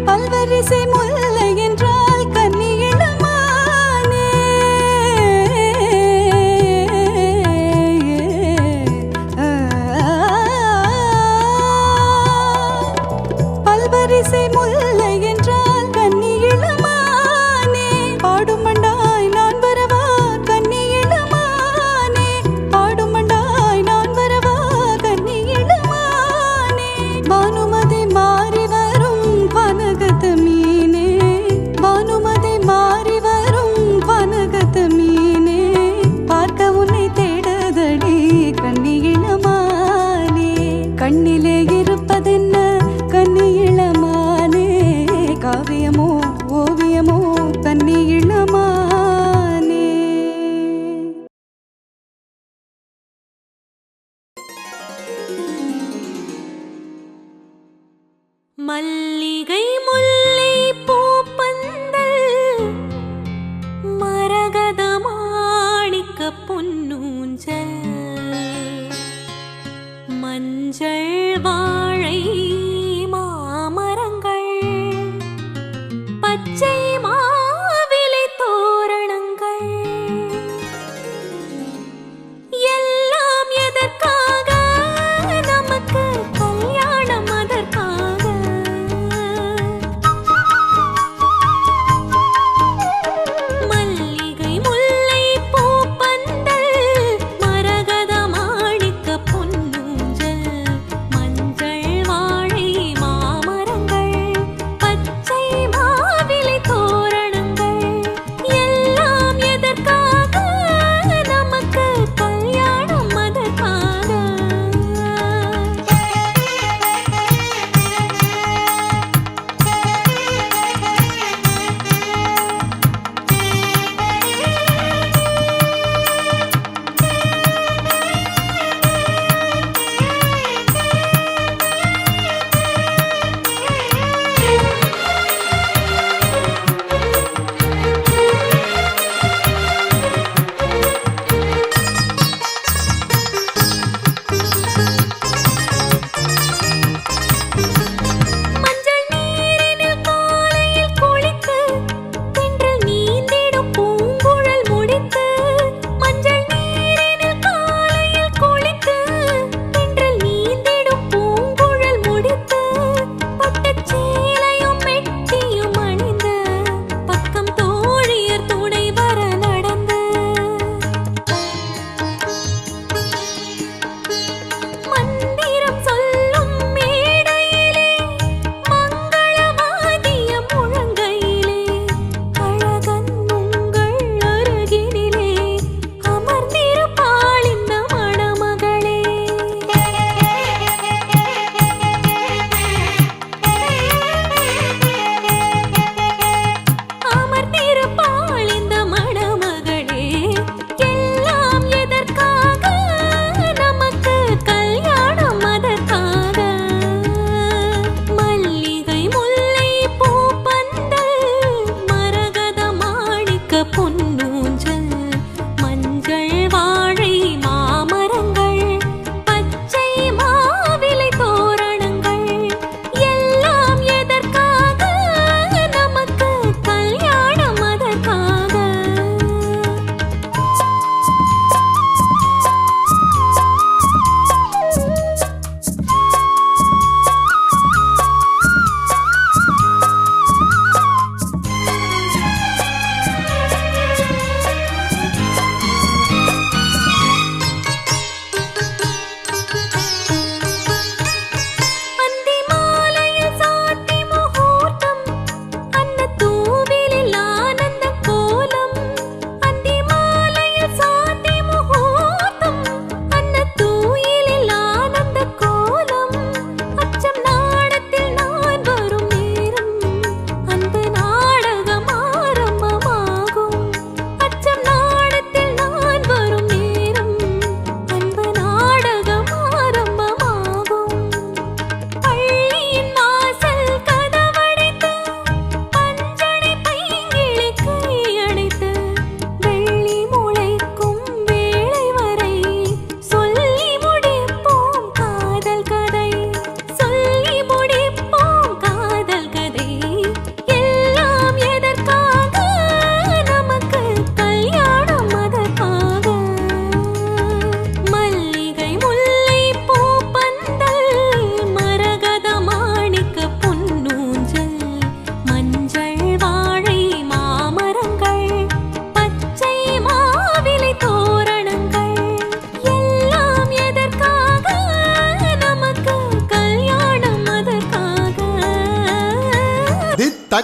பல்வரிசை முல்லை என்றால் கன்னி இளமானே பல்வரிசை முல்லை என்றால் கன்னி இளமானே பாடும் மண்டாய் நான் வரவா கன்னி இளமானே பாடும் மண்டாய் நான் வரவா கன்னி இளமானே பானுமதி மாறி வரும் வனகத்து மீனே பானுமதி மாறி வரும் வனகத்து மீனே பார்க்க உன்னை தேடுதடி கன்னி இளமானே கண்ணிலே இருப்பதென்ன கன்னி இளமானே காவியமோ ஓவியமோ கன்னி இளமானே மல்லிகை முல்லை பூப்பந்தல் மரகத மாணிக்க பொன்னூஞ்சல் மஞ்சள் வாழை மாமரங்கள் பச்சை மாவிலை தோரணங்கள் எல்லாம் எதற்காக நமக்கு கல்யாணம் அதற்காக மல்லிகை முல்லை பூப்பந்தல் மரகத மாணிக்க பொன்னூஞ்சல் மஞ்சள் வாழை மாமரங்கள் பச்சை மாவிலை தோரணங்கள்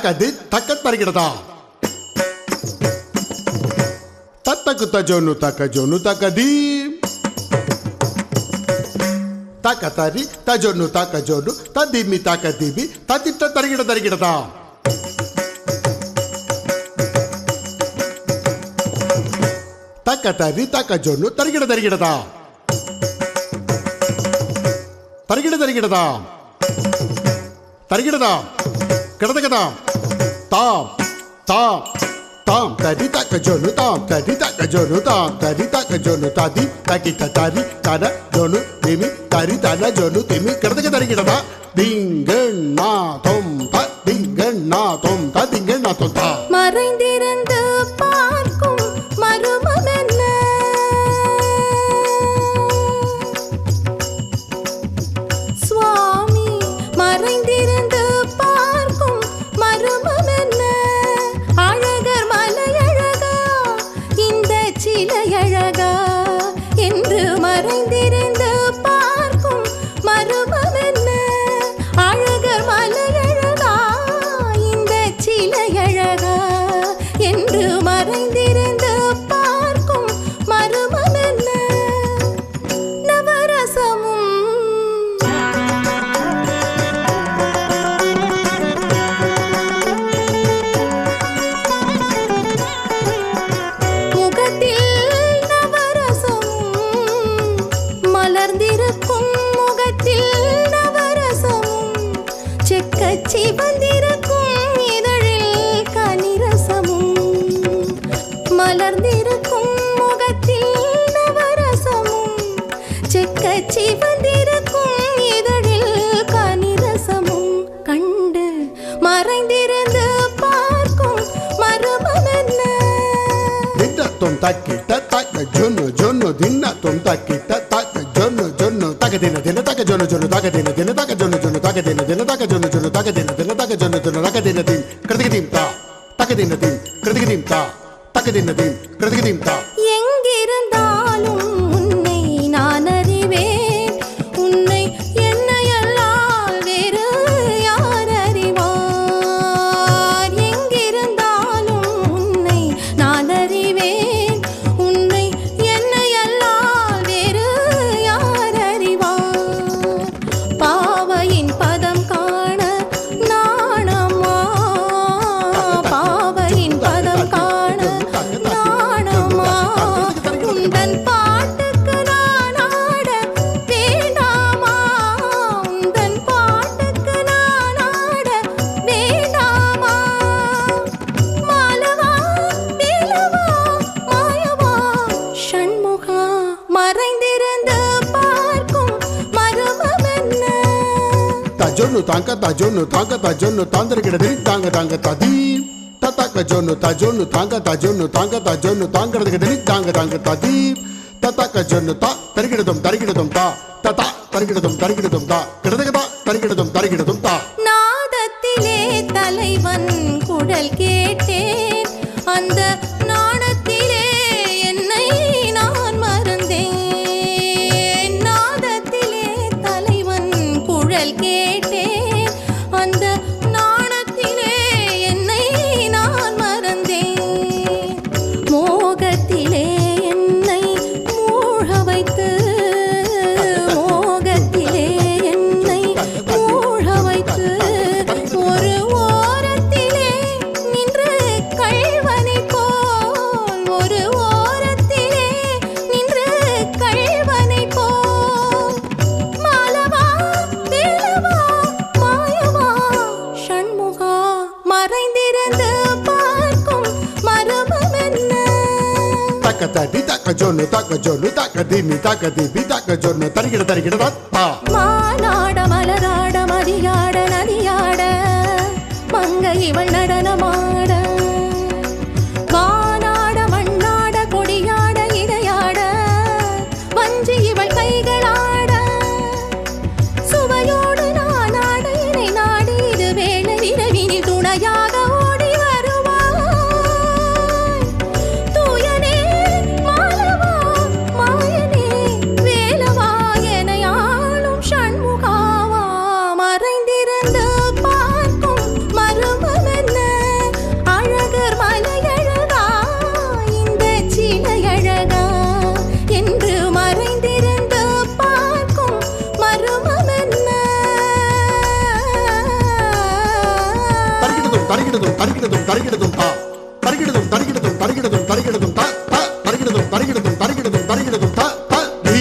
தக்கது தக்க தருகிறதா தத்தக்கு தஜோனு தக்கதி தக்க தரி தஜோனு ததிமி தக்கதிபி தத்திட்ட தருகிறதா தக்க தரி தக்க ஜொன்னு தருகிறதா கிடதகதா தாம் தாம் தாம் தரி தக்க ஜொன்னு ததி தக்கிட்ட தரி தன ஜொன்னு திமி தரி தன ஜொன்னு திமி கிடதகதா திங்கண்ணா தொம் தா மறைந்திருந்து பார்க்கும் மருமம் என்ன சுவாமி மறைந்திருந்து பார்க்கும் மருமம் என்ன அழகர் மலையழகா இந்த சிலையழகா என்று மறைந்திருந்து பார்க்கும் மருமம் என்ன அழகர் மலையழகா இந்த சிலையழகா என்று மறைந்திருந்து பார்க்கும் மருமம் என்ன நவரசமும் முகத்தில் நவரசமும் மலர்ந்திருக்கும் முகத்தில் நவரசமும் செக்கச்சி வந்திருக்கும் இதழில் கனிரசமும் மலர்ந்திருக்கும் முகத்தில் நவரசமும் செக்கச்சி வந்திருக்கும் இதழில் கனிரசமும் கண்டு மறைந்திருந்து பார்க்கும் மருமம் என்ன தின்னத்தொம் தக்கிட்ட தக்க ஜொன்னு தின்னத்தொம் தக்கிட்ட தக்க ஜொன்னு தக்க தின தக்க ஜொன்னு தக்க தின தக்க ஜொன்னு தக்க தின தக்க ஜொன்னு தக்க தின தக்க ஜொன்னு தக்க தின தின் கிருதிகதீம் தா தக்க தின தின் கிருதிகதீம் தா தக்க தின தின் கிருதிகதீம் தா எங்கிருந்தாலும் உன்னை நான் அறிவேன் உன்னை என்னையல்லால் வேறு யார் அறிவார் எங்கிருந்தாலும் உன்னை நான் அறிவேன் உன்னை என்னையல்லால் வேறு யார் அறிவார் பாவையின் பதம் காண நாணமா பாவையின் பதம் காண நாணமா உந்தன் பாட்டுக்கு நான் ஆட வேண்டாமா உந்தன் பாட்டுக்கு நான் ஆட வேண்டாமா மாலவா வேலவா மாயவா ஷண்முகா மறைந்திருந்து பார்க்கும் மருமம் என்ன தஜொன்னு தாங்க தாந்திரகிடதி தாங்க ததி தக்க ஜொன்னு தஜொன்னு தாங்கிறதுகிடதி தாங்க ததி தக்க ஜொன்னு தருகிடதும் தா ததா தருகிடதும் தா கிடதகதா தருகிடதும் தா நாதத்திலே தலைவன் குழல் கேட்டேன் அந்த நாணத்திலே என்னை நான் மறந்தேன் நாதத்திலே தலைவன் குழல் கேட்டேன் அந்த நாணத்திலே என்னை நான் மறந்தேன் மோகத்திலே என்னை மூழ்க வைத்து மோகத்திலே என்னை மூழ்க வைத்து ஒரு ஓரத்திலே நின்று கள்வனை போல் ஒரு ஓரத்திலே நின்று கள்வனை போல் மாலவா வேலவா மாயவா ஷண்முகா மறைந்திருந்து பார்க்கும் மருமம் என்ன தக்க தடி தக்க ஜொன்னு தக்க திமி தக்க திபி தக்க ஜொன்னு தருகிடதா தா மானாட மலராட மதியாட நதியாட மங்கை இவள் நடனமாட வானாட மண்ணாட கொடியாட இடையாட வஞ்சி இவள் கைகளாட சுவையோடு நான் ஆட இணை நாடி இது வேளை இரவினில் துணையாக ஓடி வருவாய் தூயனே மாலவா மாயனே வேலவா எனையாளும் ஷண்முகாவா மறைந்திருந்து பார்க்கும் மருமம் என்ன தரிக்கிடதும் தரிக்கிடதும் தா தரிக்கிடதும் தரிக்கிடதும் தரிக்கிடதும் தரிக்கிடதும் தா தா தரிக்கிடதும் தரிக்கிடதும் தரிக்கிடதும் தரிக்கிடதும் தா தா தீ.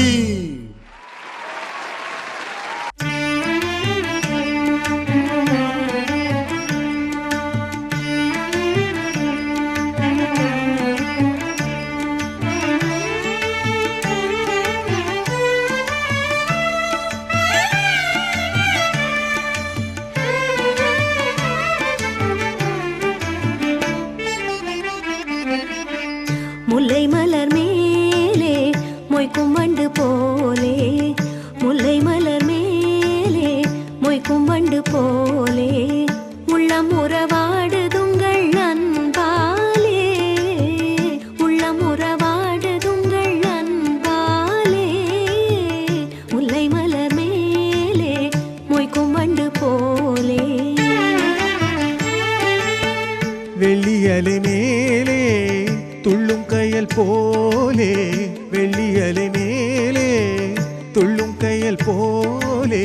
முல்லை மலர் மேலே மொய்க்கும் வண்டு போலே முல்லை மலர் மேலே மொய்க்கும் வண்டு போலே உள்ளம் உறவாடுதுங்கள் அன்பாலே உள்ளம் உறவாடுதுங்கள் அன்பாலே முல்லை மலர் மேலே மொய்க்கும் வண்டு போலே வெள்ளியலை மேலே துள்ளும் கையல் போலே வெள்ளியலை மேலே துள்ளும் கையல் போலே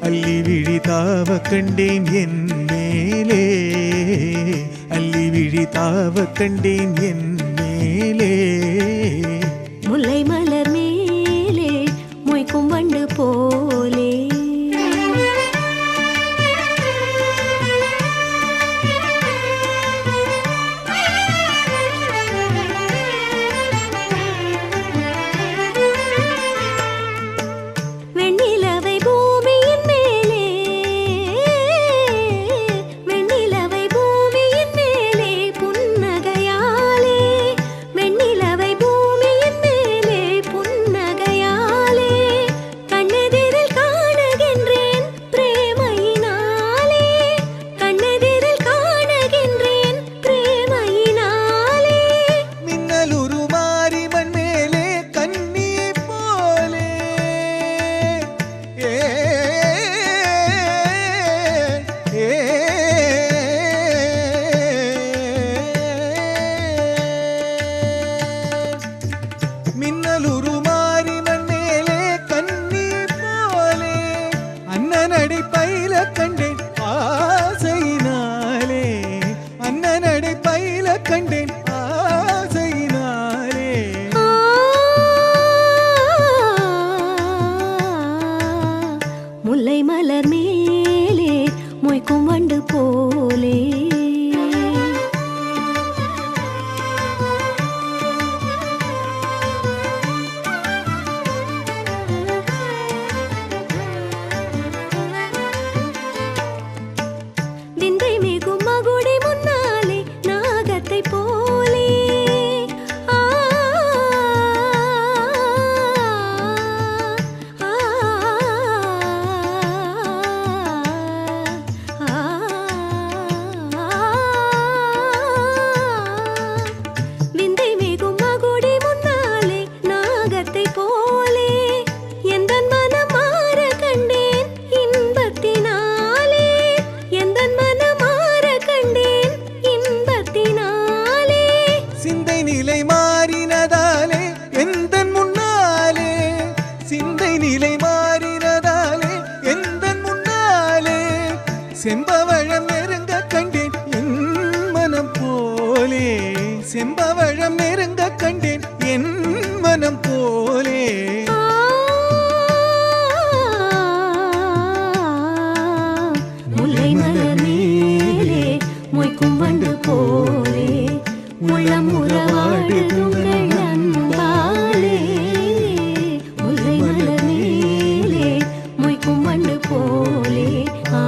அள்ளி விழி தாவ கண்டேன் என் மேலே அள்ளி விழி தாவ கண்டேன் என் மேலே முல்லை மலர் மேலே மொய்க்கும் வண்டு போலே வெண்ணிலவை பூமியின் மேலே வெண்ணிலவை பூமியின் மேலே புன்னகையாலே வெண்ணிலவை பூமியின் மேலே புன்னகையாலே கண்ணெதிரில் காணுகின்றேன் பிரேமையினாலே கண்ணெதிரில் காணுகின்றேன் பிரேமையினாலே மின்னல் உருமாறி மண் மேலே கண்ணியை போலே ஏ ஏ மின்னல் உருமாறி மண் மேலே கண்ணி போலே அண்ணனடை பயில கண்டேன் ஆசையினாலே அண்ணனடை பயில கண்டேன் ஆசையினாலே முல்லை மலர் மேலே மொய்க்கும் வண்டு போலே விந்தை மிகும் மகுடி முன்னாலே நாகத்தை போலே ஆ ஆ விந்தை மிகும் மகுடி முன்னாலே நாகத்தை போலே எந்தன் மனம் மாற கண்டேன் இன்பத்தினாலே எந்தன் மனம் மாற கண்டேன் இன்பத்தினாலே சிந்தை நிலை மாறினதாலே எந்தன் முன்னாலே சிந்தை நிலை மாறினதாலே எந்தன் முன்னாலே செம்பவழம் நெருங்க கண்டேன் என் மனம் போலே செம்பவழம் நெருங்க கண்டேன் என் மனம் போலே முல்லை மலர் மேலே மொய்க்கும் வண்டு போலே உள்ளம் உறவாடுதுங்கள் அன்பாலே முல்லை மலர் மேலே மொய்க்கும் வண்டு போலே ஆ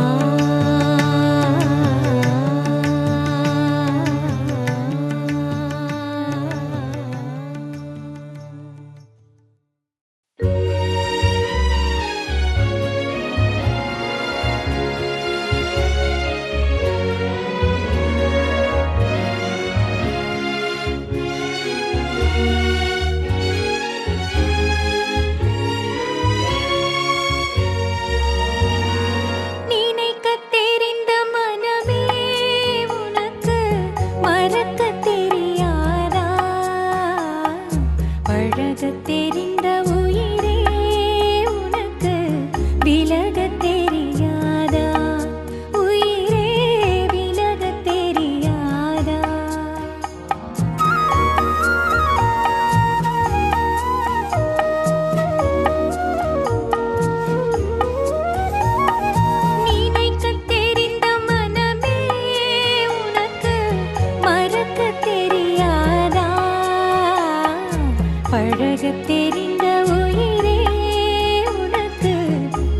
தெரியாதா உயிரே விலகத் தெரியாதா தெரிந்த உயிரே உனக்கு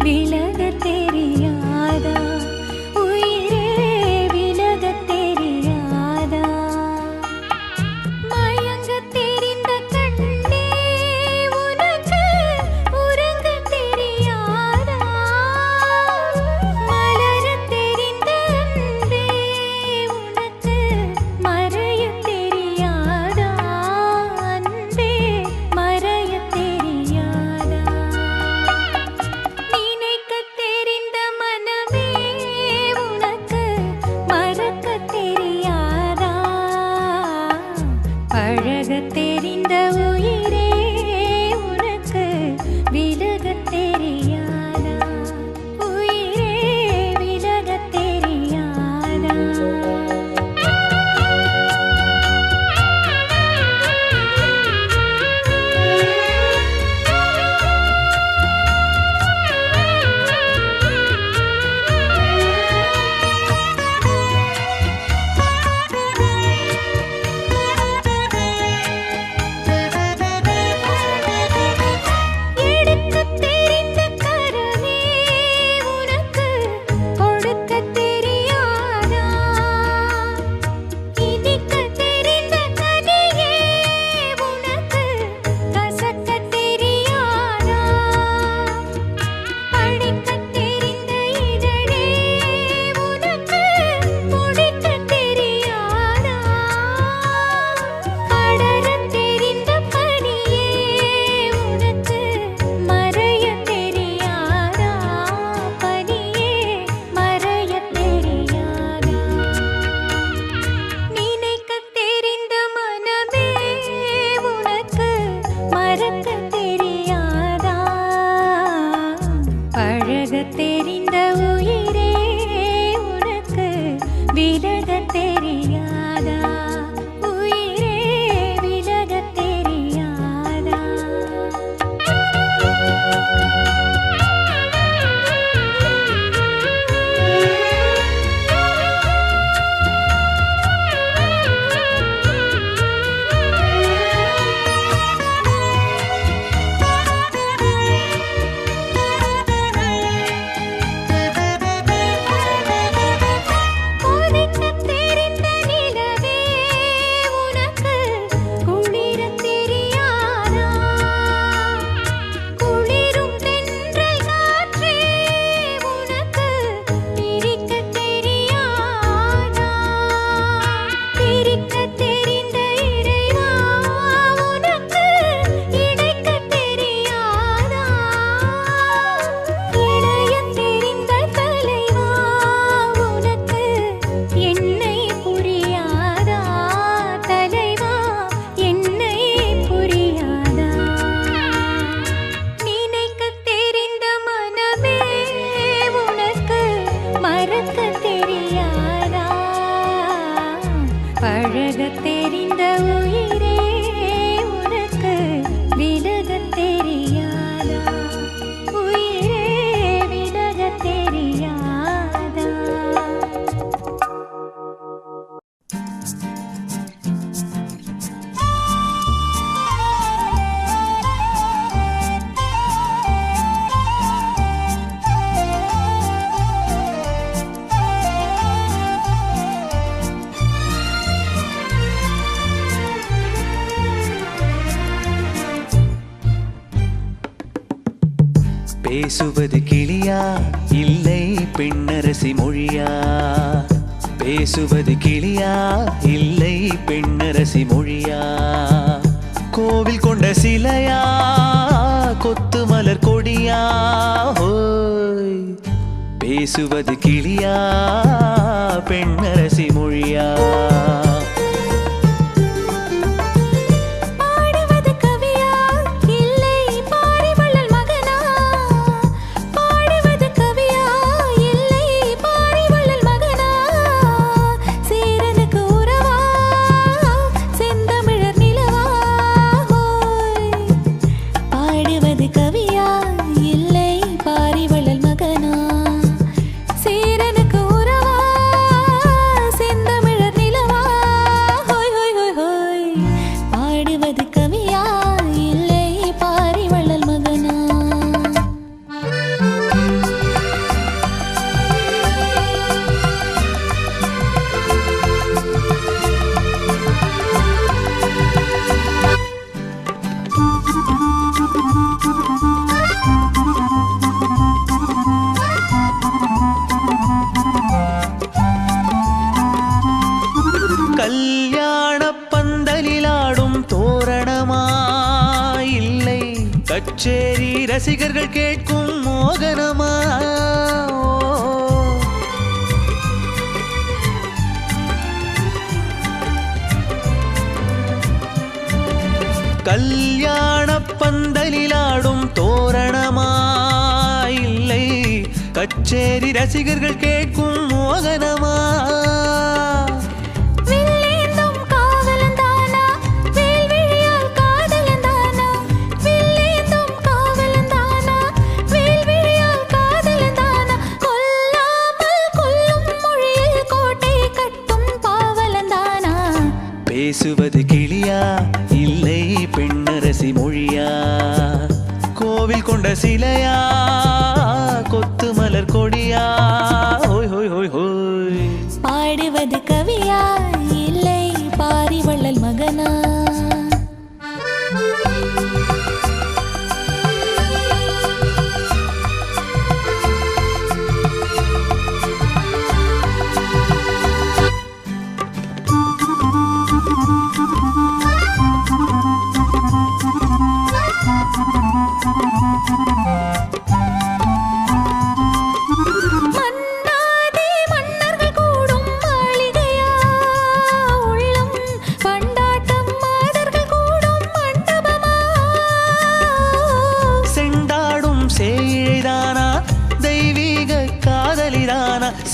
விலக தெரியாதா உயிரே விலக தெரியாதா மயங்க தெரிந்த கண்ணே உனக்கு உறங்க தெரியாதா மலர தெரிந்த அன்பே உனக்கு மறைய தெரியாதா அன்பே மறைய தெரியாதா நினைக்க தெரிந்த மனமே உனக்கு மறக்க தெரியாதா பழக தெரிந்த உயிரே உனக்கு விலக தெரியாதா உயிரே விலக தெரியாதா எடுக்க தெரிந்த கரமே உனக்கு கொடுக்க தெரியாதா இனிக்க தெரிந்த கனியே உனக்கு கசக்க தெரியாதா படிக்க தெரிந்த இதழே உனக்கு முடிக்க தெரியாதா அடர தெரிந்த பனியே உனக்கு மறைய தெரியாதா பனியே மறைய தெரியாதா நினைக்க தெரிந்த மனமே உனக்கு மறக்க தெரியாதா பழக தெரிந்த உயிரே உனக்கு விலக தெரியாதா உயிரே விலக தெரியாதா கொதிக்க தெரிந்த நிலவே உனக்கு குளிர தெரியாதா குளிரும் தென்றல் காற்றே உனக்கு பிரிக்க தெரியாதா பிரிக்க தெரிந்த இறைவா உனக்கு இணைக்க தெரியாதா இணைய தெரிந்த தலைவா உனக்கு என்னை புரியாதா தலைவா என்னை புரியாதா நினைக்க தெரிந்த மனமே உனக்கு மறக்க தெரியாதா பழக தெரிந்த உயிரே உனக்கு விலக தெரியாதா உயிரே விலக தெரியாதா பேசுவது கிளியா இல்லை பெண்ணரசி மொழியா பேசுவது கிளியா இல்லை பெண்ணரசி மொழியா கோவில் கொண்ட சிலையா கொத்து மலர் கொடியா ஹோய் பேசுவது கிளியா பெண்ணரசி மொழியா பாடுவது கவியா இல்லை பாரிவள்ளல் மகனா பாடுவது கவியா இல்லை பாரிவள்ளல் மகனா சீரனுக்கு உறவா செந்தமிழர் நிலவா ஹோய் பாடுவது கவியா இல்லை பாரிவள்ளல் மகனா சீரனுக்கு உறவா செந்தமிழர் நிலவா கல்யாண பந்தலிலாடும் தோரணமா இல்லை கச்சேரி ரசிகர்கள் கேட்கும் மோகனமா கல்யாண பந்தலிலாடும் தோரணமா இல்லை கச்சேரி ரசிகர்கள் கேட்கும் மோகனமா பேசுவது கிளியா இல்லை பெண்ணரசி மொழியா கோவில் கொண்ட சிலையா கொத்து மலர் கொடியா ஹோய் ஹோய் ஹோய் ஹோய் பாடுவது கவியா இல்லை பாரிவள்ளல் மகனா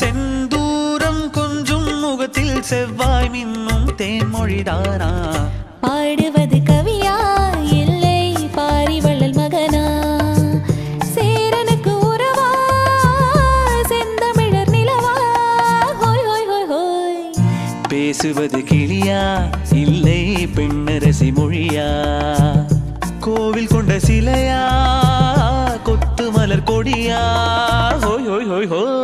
செந்தூரம் கொஞ்சும் முகத்தில் செவ்வாய் மின்னும் தேன்மொழிதானா பாடுவது கவியா இல்லை பாரிவள்ளல் மகனா சேரனுக்கு உறவா செந்தமிழர் நிலவா ஹோய் ஹோய் ஹோய் ஹோய் பேசுவது கிளியா இல்லை பெண்ணரசி மொழியா கோவில் கொண்ட சிலையா கொத்து மலர் கொடியா ஹோய் ஹோய் ஹோய் ஹோய்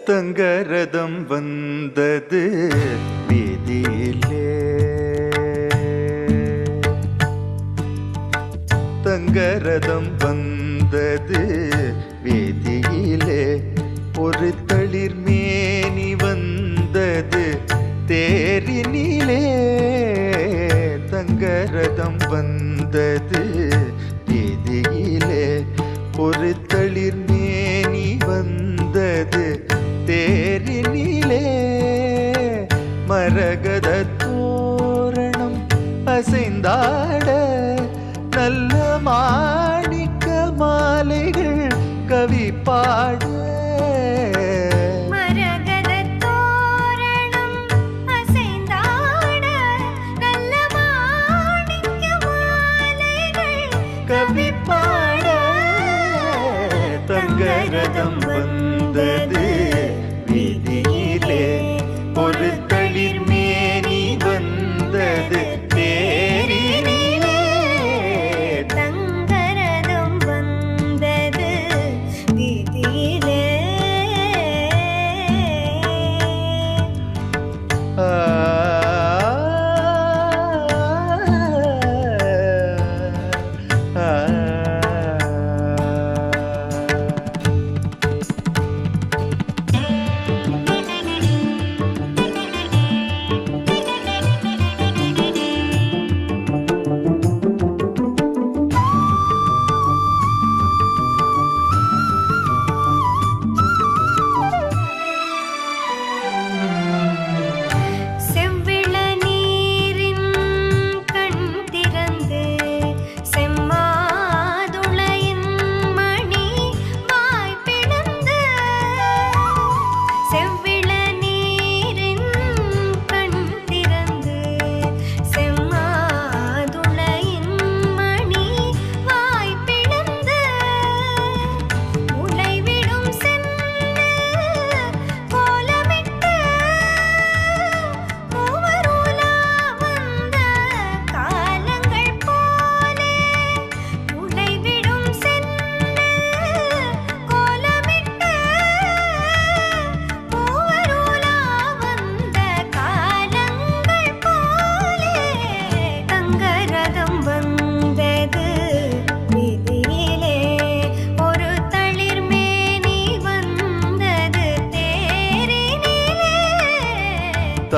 தங்கரதம் வந்தது வீதியிலே தங்கரதம் வந்தது வீதியிலே ஒரு தளிர் மேனி வந்தது தேரினிலே தங்கரதம் வந்தது வீதியிலே ஒரு தளிர் மேனி வந்தது தேரினிலே மரகத தோரணம் அசைந்தாட நல்ல மாணிக்க மாலைகள் கவி பாட கவி பாட தங்கரதம் வந்தது வீதியிலே ஒரு தளிர் மேனி வந்தது தேரினிலே தங்கரதம் வந்தது வீதியிலே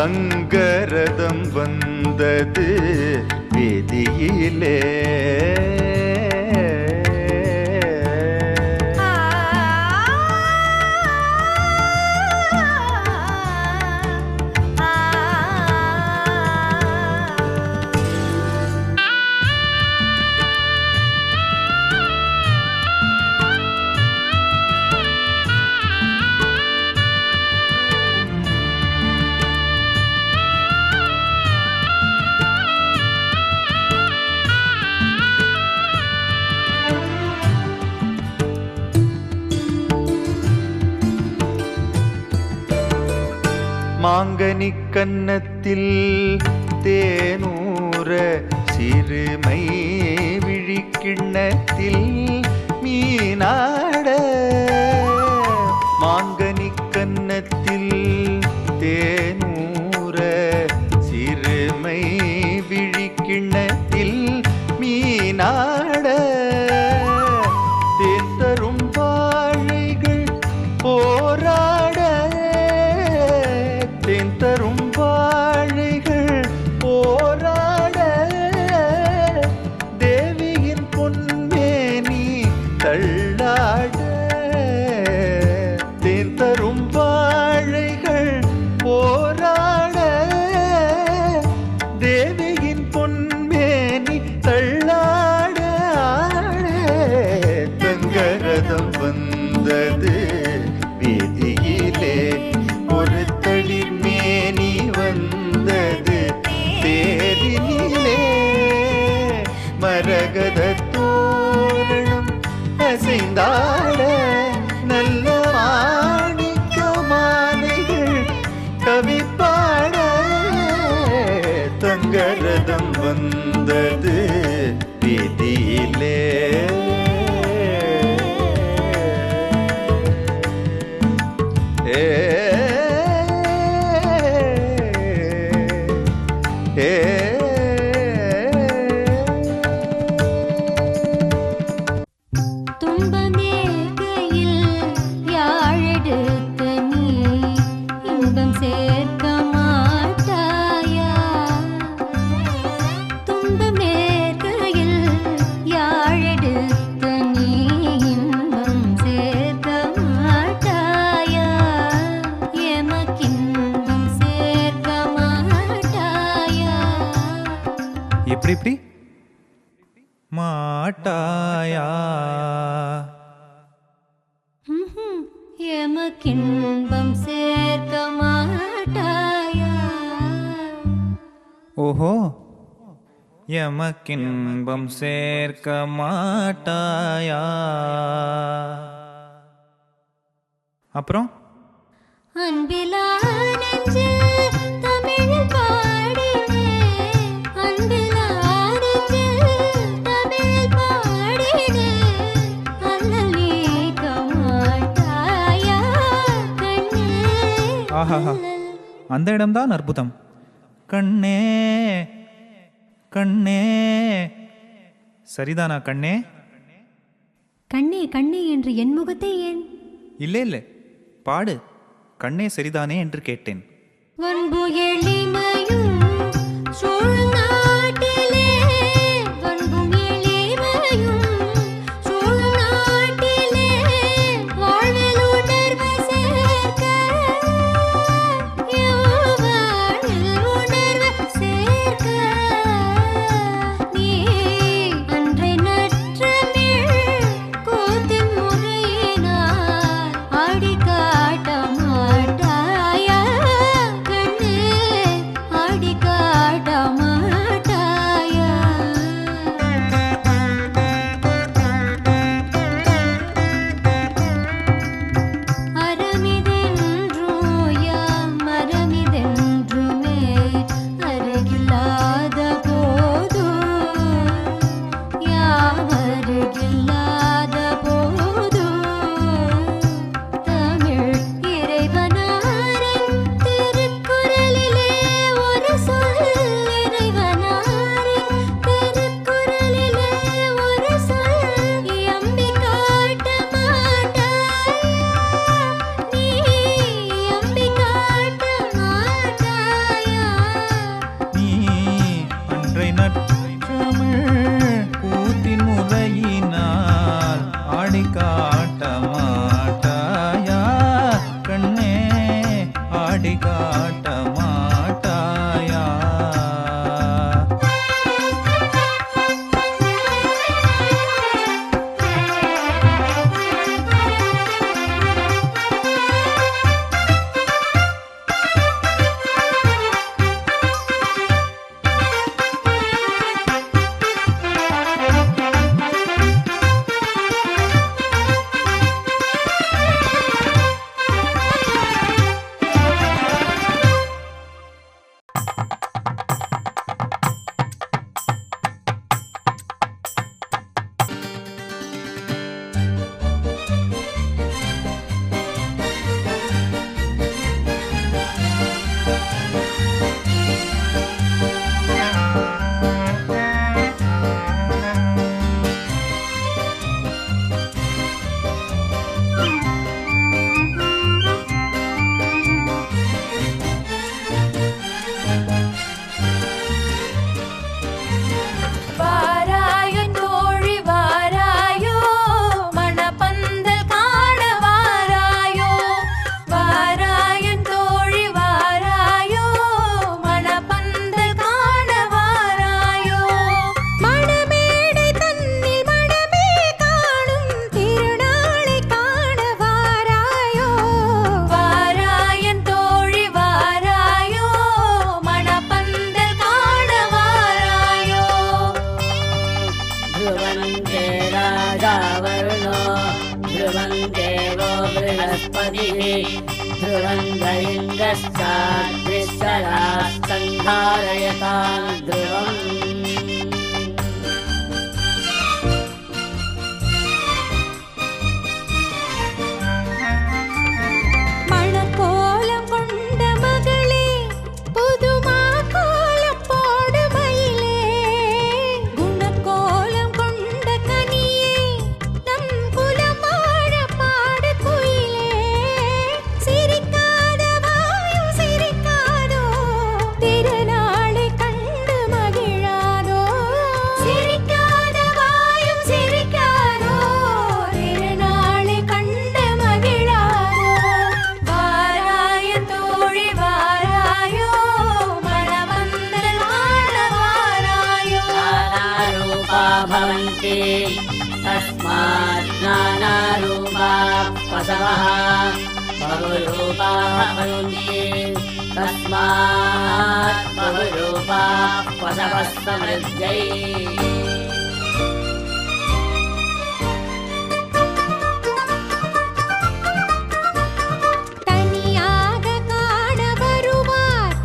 தங்கரதம் வந்தது வீதியிலே. மாங்கனி கன்னத்தில் தேனூர சிறுமை விழிக்கிண்ணத்தில் மீனாட. மாங்கனி கன்னத்தில் தேனூர சிறுமை விழிக்கிண்ணத்தில் மீனாட. தேன் தரும் வாழைகள் போராட. தேன் தரும் வாழைகள் போராட. தேவியின் பொன்மேனி தள்ளாட. தேன் தரும் வாழைகள் போராட. தேவியின் பொன்மேனி தள்ளாட. தங்கரதம் வந்தது வீதியிலே. ஒரு தளிர் மேனி வந்தது தேரினிலே. மரகத தோரணம் அசைந்தாட. நல்ல மாணிக்க மாலைகள் கவிப்பாட. தங்கரதம் வந்தது வீதியிலே. துன்பமேற்கையில் யாழெடுத்து நீ இன்பம் சேர்க்க மாட்டாயா? துன்பமேற்கையில் யாழெடுத்து நீ இன்பம் சேர்க்க மாட்டாயா? எமக்கின்பம் சேர்க்க மாட்டாயா? எப்படி இப்படி மாட்டாயா? எமக்கின்பம் சேர்க்க மாட்டாயா? ஓஹோ, எமக்கின்பம் சேர்க்க மாட்டாயா? அப்புறம் அன்பிலா நெஞ்சில் தமிழில் பாடினேன். அன்பிலா நெஞ்சில் தமிழில் பாடினேன். அல்லல் நீக்க மாட்டாயா கண்ணே? ஆஹாஹா, அந்த இடம்தான் அற்புதம். கண்ணே கண்ணே, சரிதானா கண்ணே? கண்ணே கண்ணே என்று என் முகத்தை ஏன்? இல்லை இல்லை, பாடு. கண்ணே சரிதானே என்று கேட்டேன். வன்பு எளிமையும் சூழ் நாட்டிலே. வன்பும் எளிமையும் சூழ் நாட்டிலே. வாழ்வில் உணர்வு சேர்க்க. வாழ்வில் உணர்வு சேர்க்க. நீ அன்றை நற்றமிழ் கூத்தின் முறையினால் ஆடி காட்ட மாட்டாயா கண்ணே? ஆடி காட்ட மாட்டாயா? बृहस्पतिः ध्रुवङ्गलिङ्गश्चाद्रिश्चराः सन्धारयतां ध्रुवम् மணக்கோலம் கொண்ட மகளே புதுமா கோலம் போடு மயிலே குணக்கோலம் கொண்ட கனியே நம் குலம் வாழ பாடு குயிலே சிரிக்காத வாயும் சிரிக்காதோ திருநாளை கண்டு மகிழாதோ சிரிக்காத வாயும் சிரிக்காதோ திருநாளை கண்டு மகிழாதோ வாராய தோழி வாராயோ மணவந்தல் வாழ வாராயோ नानारूपा भवन्ति तस्मात् नानारूपा पशवः बहुरूपाः भवन्ति तस्मात् बहुरूपा पशवः समृद्ध्यै தனியாக காண வருவார்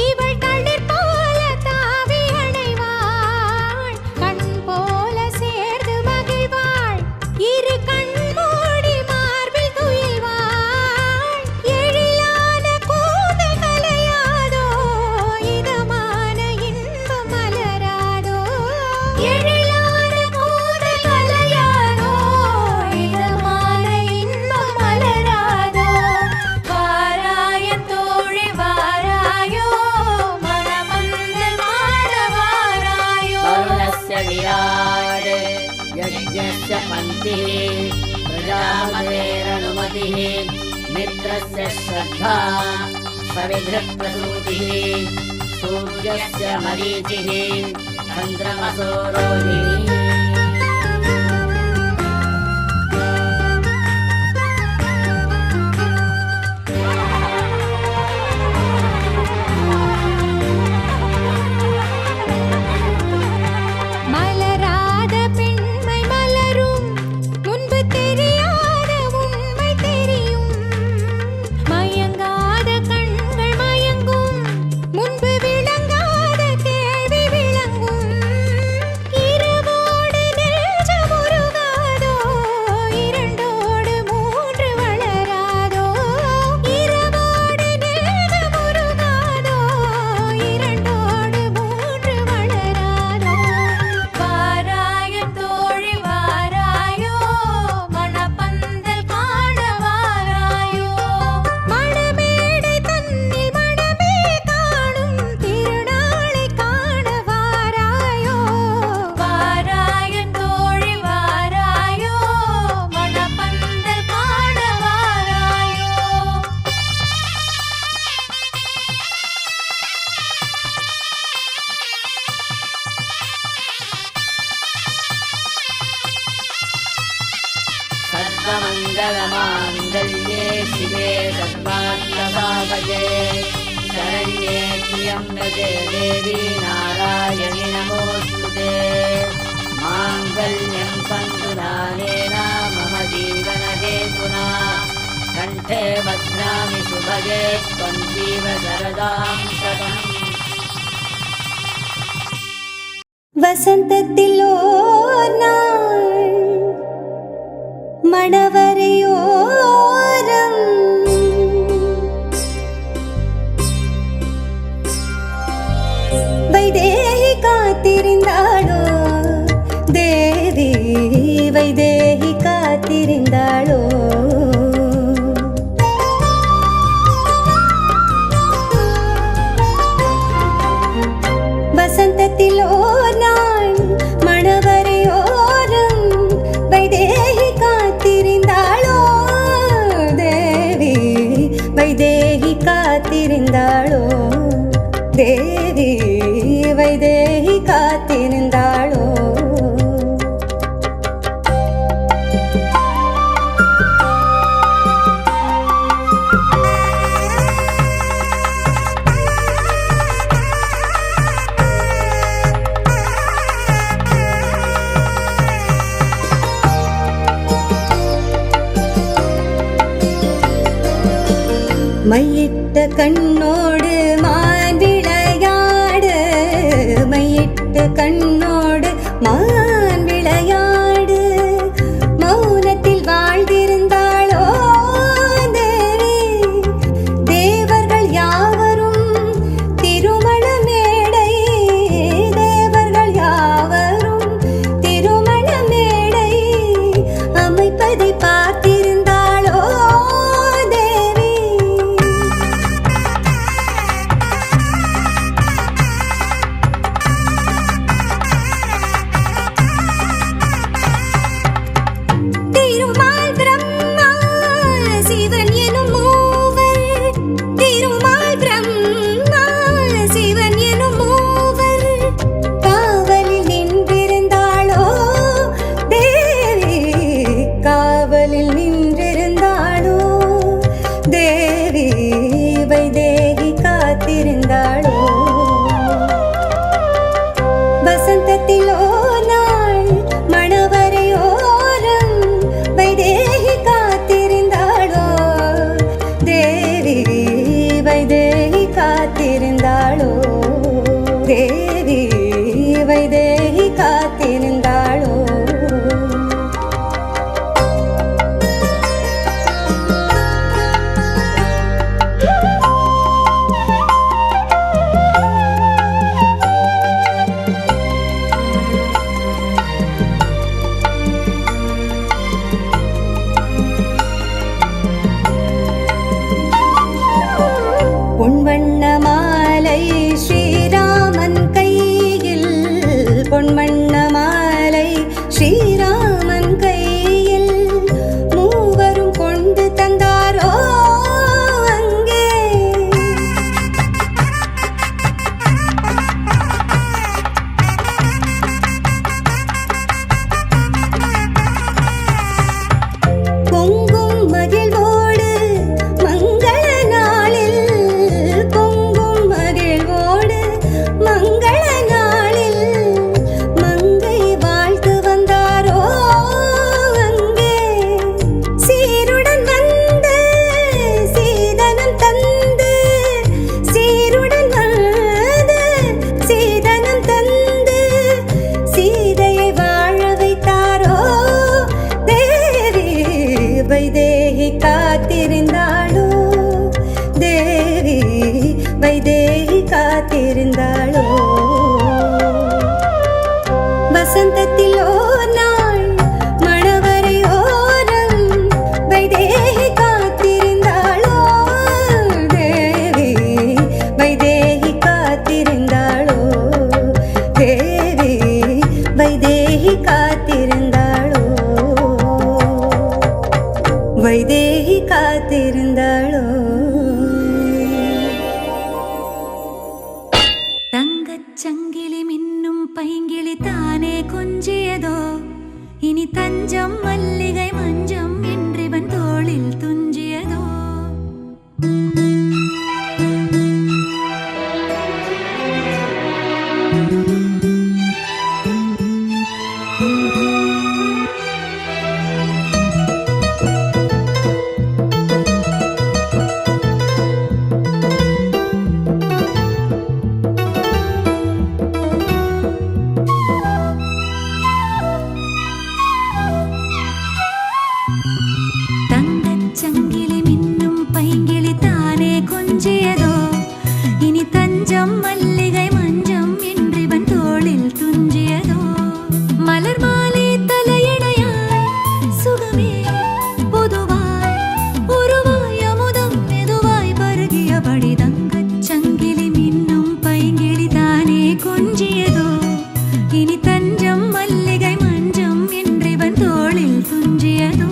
இவள் தளிர் போல தாவி அணைவாள் கண் போல சேர்ந்து மகிழ்வாள் இரு கண் மூடி மார்பில் துயில்வாள் எழிலான கூந்தல் கலையாதோ இதமான இன்பம் மலராதோ எழிலான கூந்தல் கலையாதோ இதமான இன்பம் மலராதோ வாராய தோழி வாராயோ மணமந்தல் வாழ வாராயோ वरुणस्य विराट् यज्ञस्य पन्थिः प्रजापतेरनुमतिः मित्रस्य श्रद्धा सविधृप्रसूतिः सूर्यस्य मरीचिः चन्द्रमसो रोहिणी மலராத பெண்மை மலரும் முன்பு தெரியாத உண்மை தெரியும் மயங்காத கண்கள் மயங்கும் முன்பு விளங்காத கேள்வி விளங்கும் இரவோடு நெஞ்சம் உருகாதோ இரண்டோடு மூன்று வளராதோ இரவோடு நெஞ்சம் உருகாதோ இரண்டோடு மூன்று வளராதோ வாராய தோழி வாராயோ மணப்பந்தல் காண வாராயோ மணமேடை தன்னில் மணமே காணும் திருநாளை காண வாராயோ வாராய தோழி வாராயோ மணப்பந்தல் காண வாராயோ सर्वमङ्गलमाङ्गल्ये शिवे सर्वार्थसाधके शरण्ये त्र्यम्बके देवी नारायणि नमोऽस्तुते माङ्गल्यं सन्तुदानेन मम जीवनहेतुना कण्ठे बध्नामि शुभगे त्वं जीव शरदां शतम् வசந்தத்தில் ஓர் நாள் மணவரையோரம் வைதேகி காத்திருந்தாளோ தேவி வைதேகி காத்திருந்தாளோ வசந்தத்தில் ஓர் நாள் மணவரையோரம் வைதேகி காத்திருந்தாளோ தேவி வைதேகி காத்திருந்தாளோ தேவி வைதேகி காத்திருந்தாளோ மையிட்ட கண்ணோடு மான் விளையாடு, மையிட்ட கண்ணோடு மான் விளையாடு. மௌனத்தில் வாழ்ந்திருந்தாளோ தேவி, தேவர்கள் யாவரும் திருமண மேடை, தேவர்கள் யாவரும் திருமண மேடை அமைப்பதை பார்த்திருந்தாளோ தேவி. திருமால் பிரம்மா சிவன் எனும் மூவர், திருமால் பிரம்மா சிவன் எனும் மூவர் காவலில் நின்றிருந்தாளோ தேவி, காவலில் நின்றிருந்தாளோ தேவி, வைதேகி காத்திருந்தாளோ. வசந்தத்திலோ நாள் மணவரையோரம் வைதேகி காத்திருந்தாளோ தேவி, வைதேகி காத்திருந்தாளோ தேவி, வைதேகி காத்திருந்தாளோ. பொன்வண்ண மாலை ஸ்ரீராமன் கையில், பொன்வண்ண மாலை ஸ்ரீராமன் கையில் மூவரும் கொண்டு தந்தாரோ அங்கே. பொங்கும் மகிழ்வோடு மங்கள நாளில், பொங்கும் மகிழ்வோடு மங்கள நாளில் மங்கை வாழ்த்து வந்தாரோ அங்கே. சீருடன் வந்து சீதனம் தந்து, சீருடன் வந்து சீதனம் தந்து சீதையை வாழ வைத்தாரோ தேவி, வைதேகி காத்திருந்தாளோ தேவி, வைதேகி காத்திருந்தாளோ. வசந்தத்திலோ நாள் மணவரையோரம் வைதேகி காத்திருந்தாளோ தேவி, வைதேகி காத்திருந்தாளோ தேவி, வைதேகி காத்திருந்தாளோ, வைதேகி காத்திருந்தாளோ. தங்கச்சங்கிலி மின்னும் பைங்கிளி தானே கொஞ்சியதோ, இனி தஞ்சம் மல்லிகை மஞ்சம் என்றிவன் தோளில் துஞ்சியதோ. தங்கச்சங்கிலி மின்னும் பைங்கிளி தானே கொஞ்சியதோ, இனி தஞ்சம் மல்லிகை மஞ்சம் என்றிவன் தோளில் துஞ்சியதோ. மலர் மாலை தலையணையாய் சுகமே பொதுவாய் உருவாய் அமுதம் மெதுவாய் பருகியபடி தங்கச்சங்கிலி மின்னும் பைங்கிளி தானே கொஞ்சியதோ, இனி தஞ்சம் மல்லிகை மஞ்சம் என்றிவன் தோளில் துஞ்சியதோ.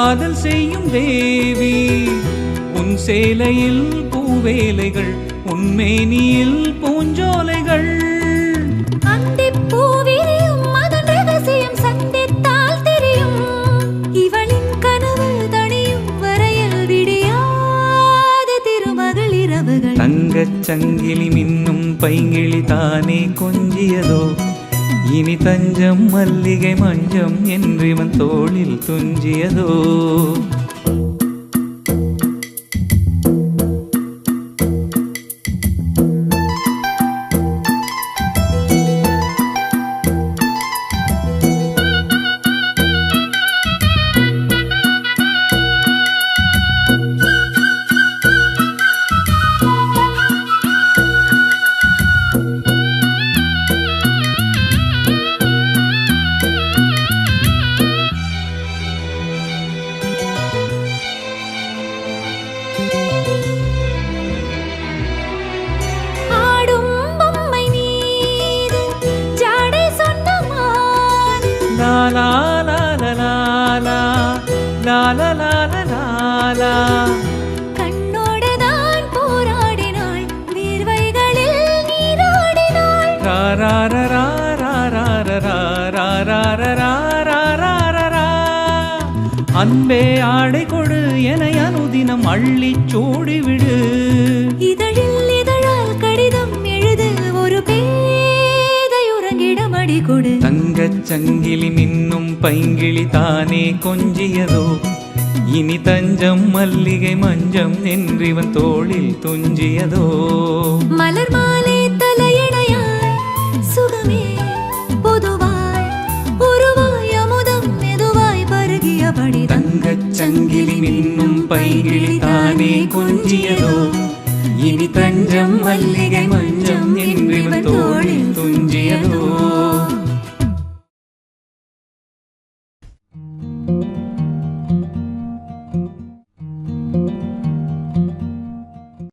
காதல் செய்யும் தேவி உன் சேலையில் பூவேலைகள் உன்மேனியில் பூஞ்சோலைகள் அந்திப் பூவிரியும் அதன் ரகசியம் சந்தித்தால் தெரியும் இவளின் கனவு தணியும் வரையில் விடியாத திருமகள் இரவுகள் தங்கச் சங்கிலி மின்னும் பைங்கிளி தானே கொஞ்சியதோ இனி தஞ்சம் மல்லிகை மஞ்சம் என்றிவன் தோளில் துஞ்சியதோ ஆடும் பொம்மை மீது ஜாடை சொன்ன மான் லா லா லா லா லா லா லா லா லா லா லா கண்ணோடுதான் போராடினாள் வேர்வைகளில் நீராடினாள் ரா ரா ரா ரா ரா ரா ரா ரா ரா ரா ரா ரா ரா ரா. அன்பே ஆடை கொடு என அனுதினம் அள்ளிச் சூடிவிடு இதழில் இதழால் கடிதம் எழுது ஒரு பேதை உறங்கிடம் அடி கொடு தங்கச் சங்கிலி மின்னும் பைங்கிளி தானே கொஞ்சியதோ இனி தஞ்சம் மல்லிகை மஞ்சம் என்றிவன் தோளில் துஞ்சியதோ மலர் மாலை தலையணையாய் சுகமே பொதுவாய் உருவாய் அமுதம் மெதுவாய் பருகியபடி தங்கச் சங்கிலி மின்னும் பைங்கிளி தானே கொஞ்சியதோ இனி தஞ்சம் மல்லிகை மஞ்சம் என்றிவன் தோளில் துஞ்சியதோ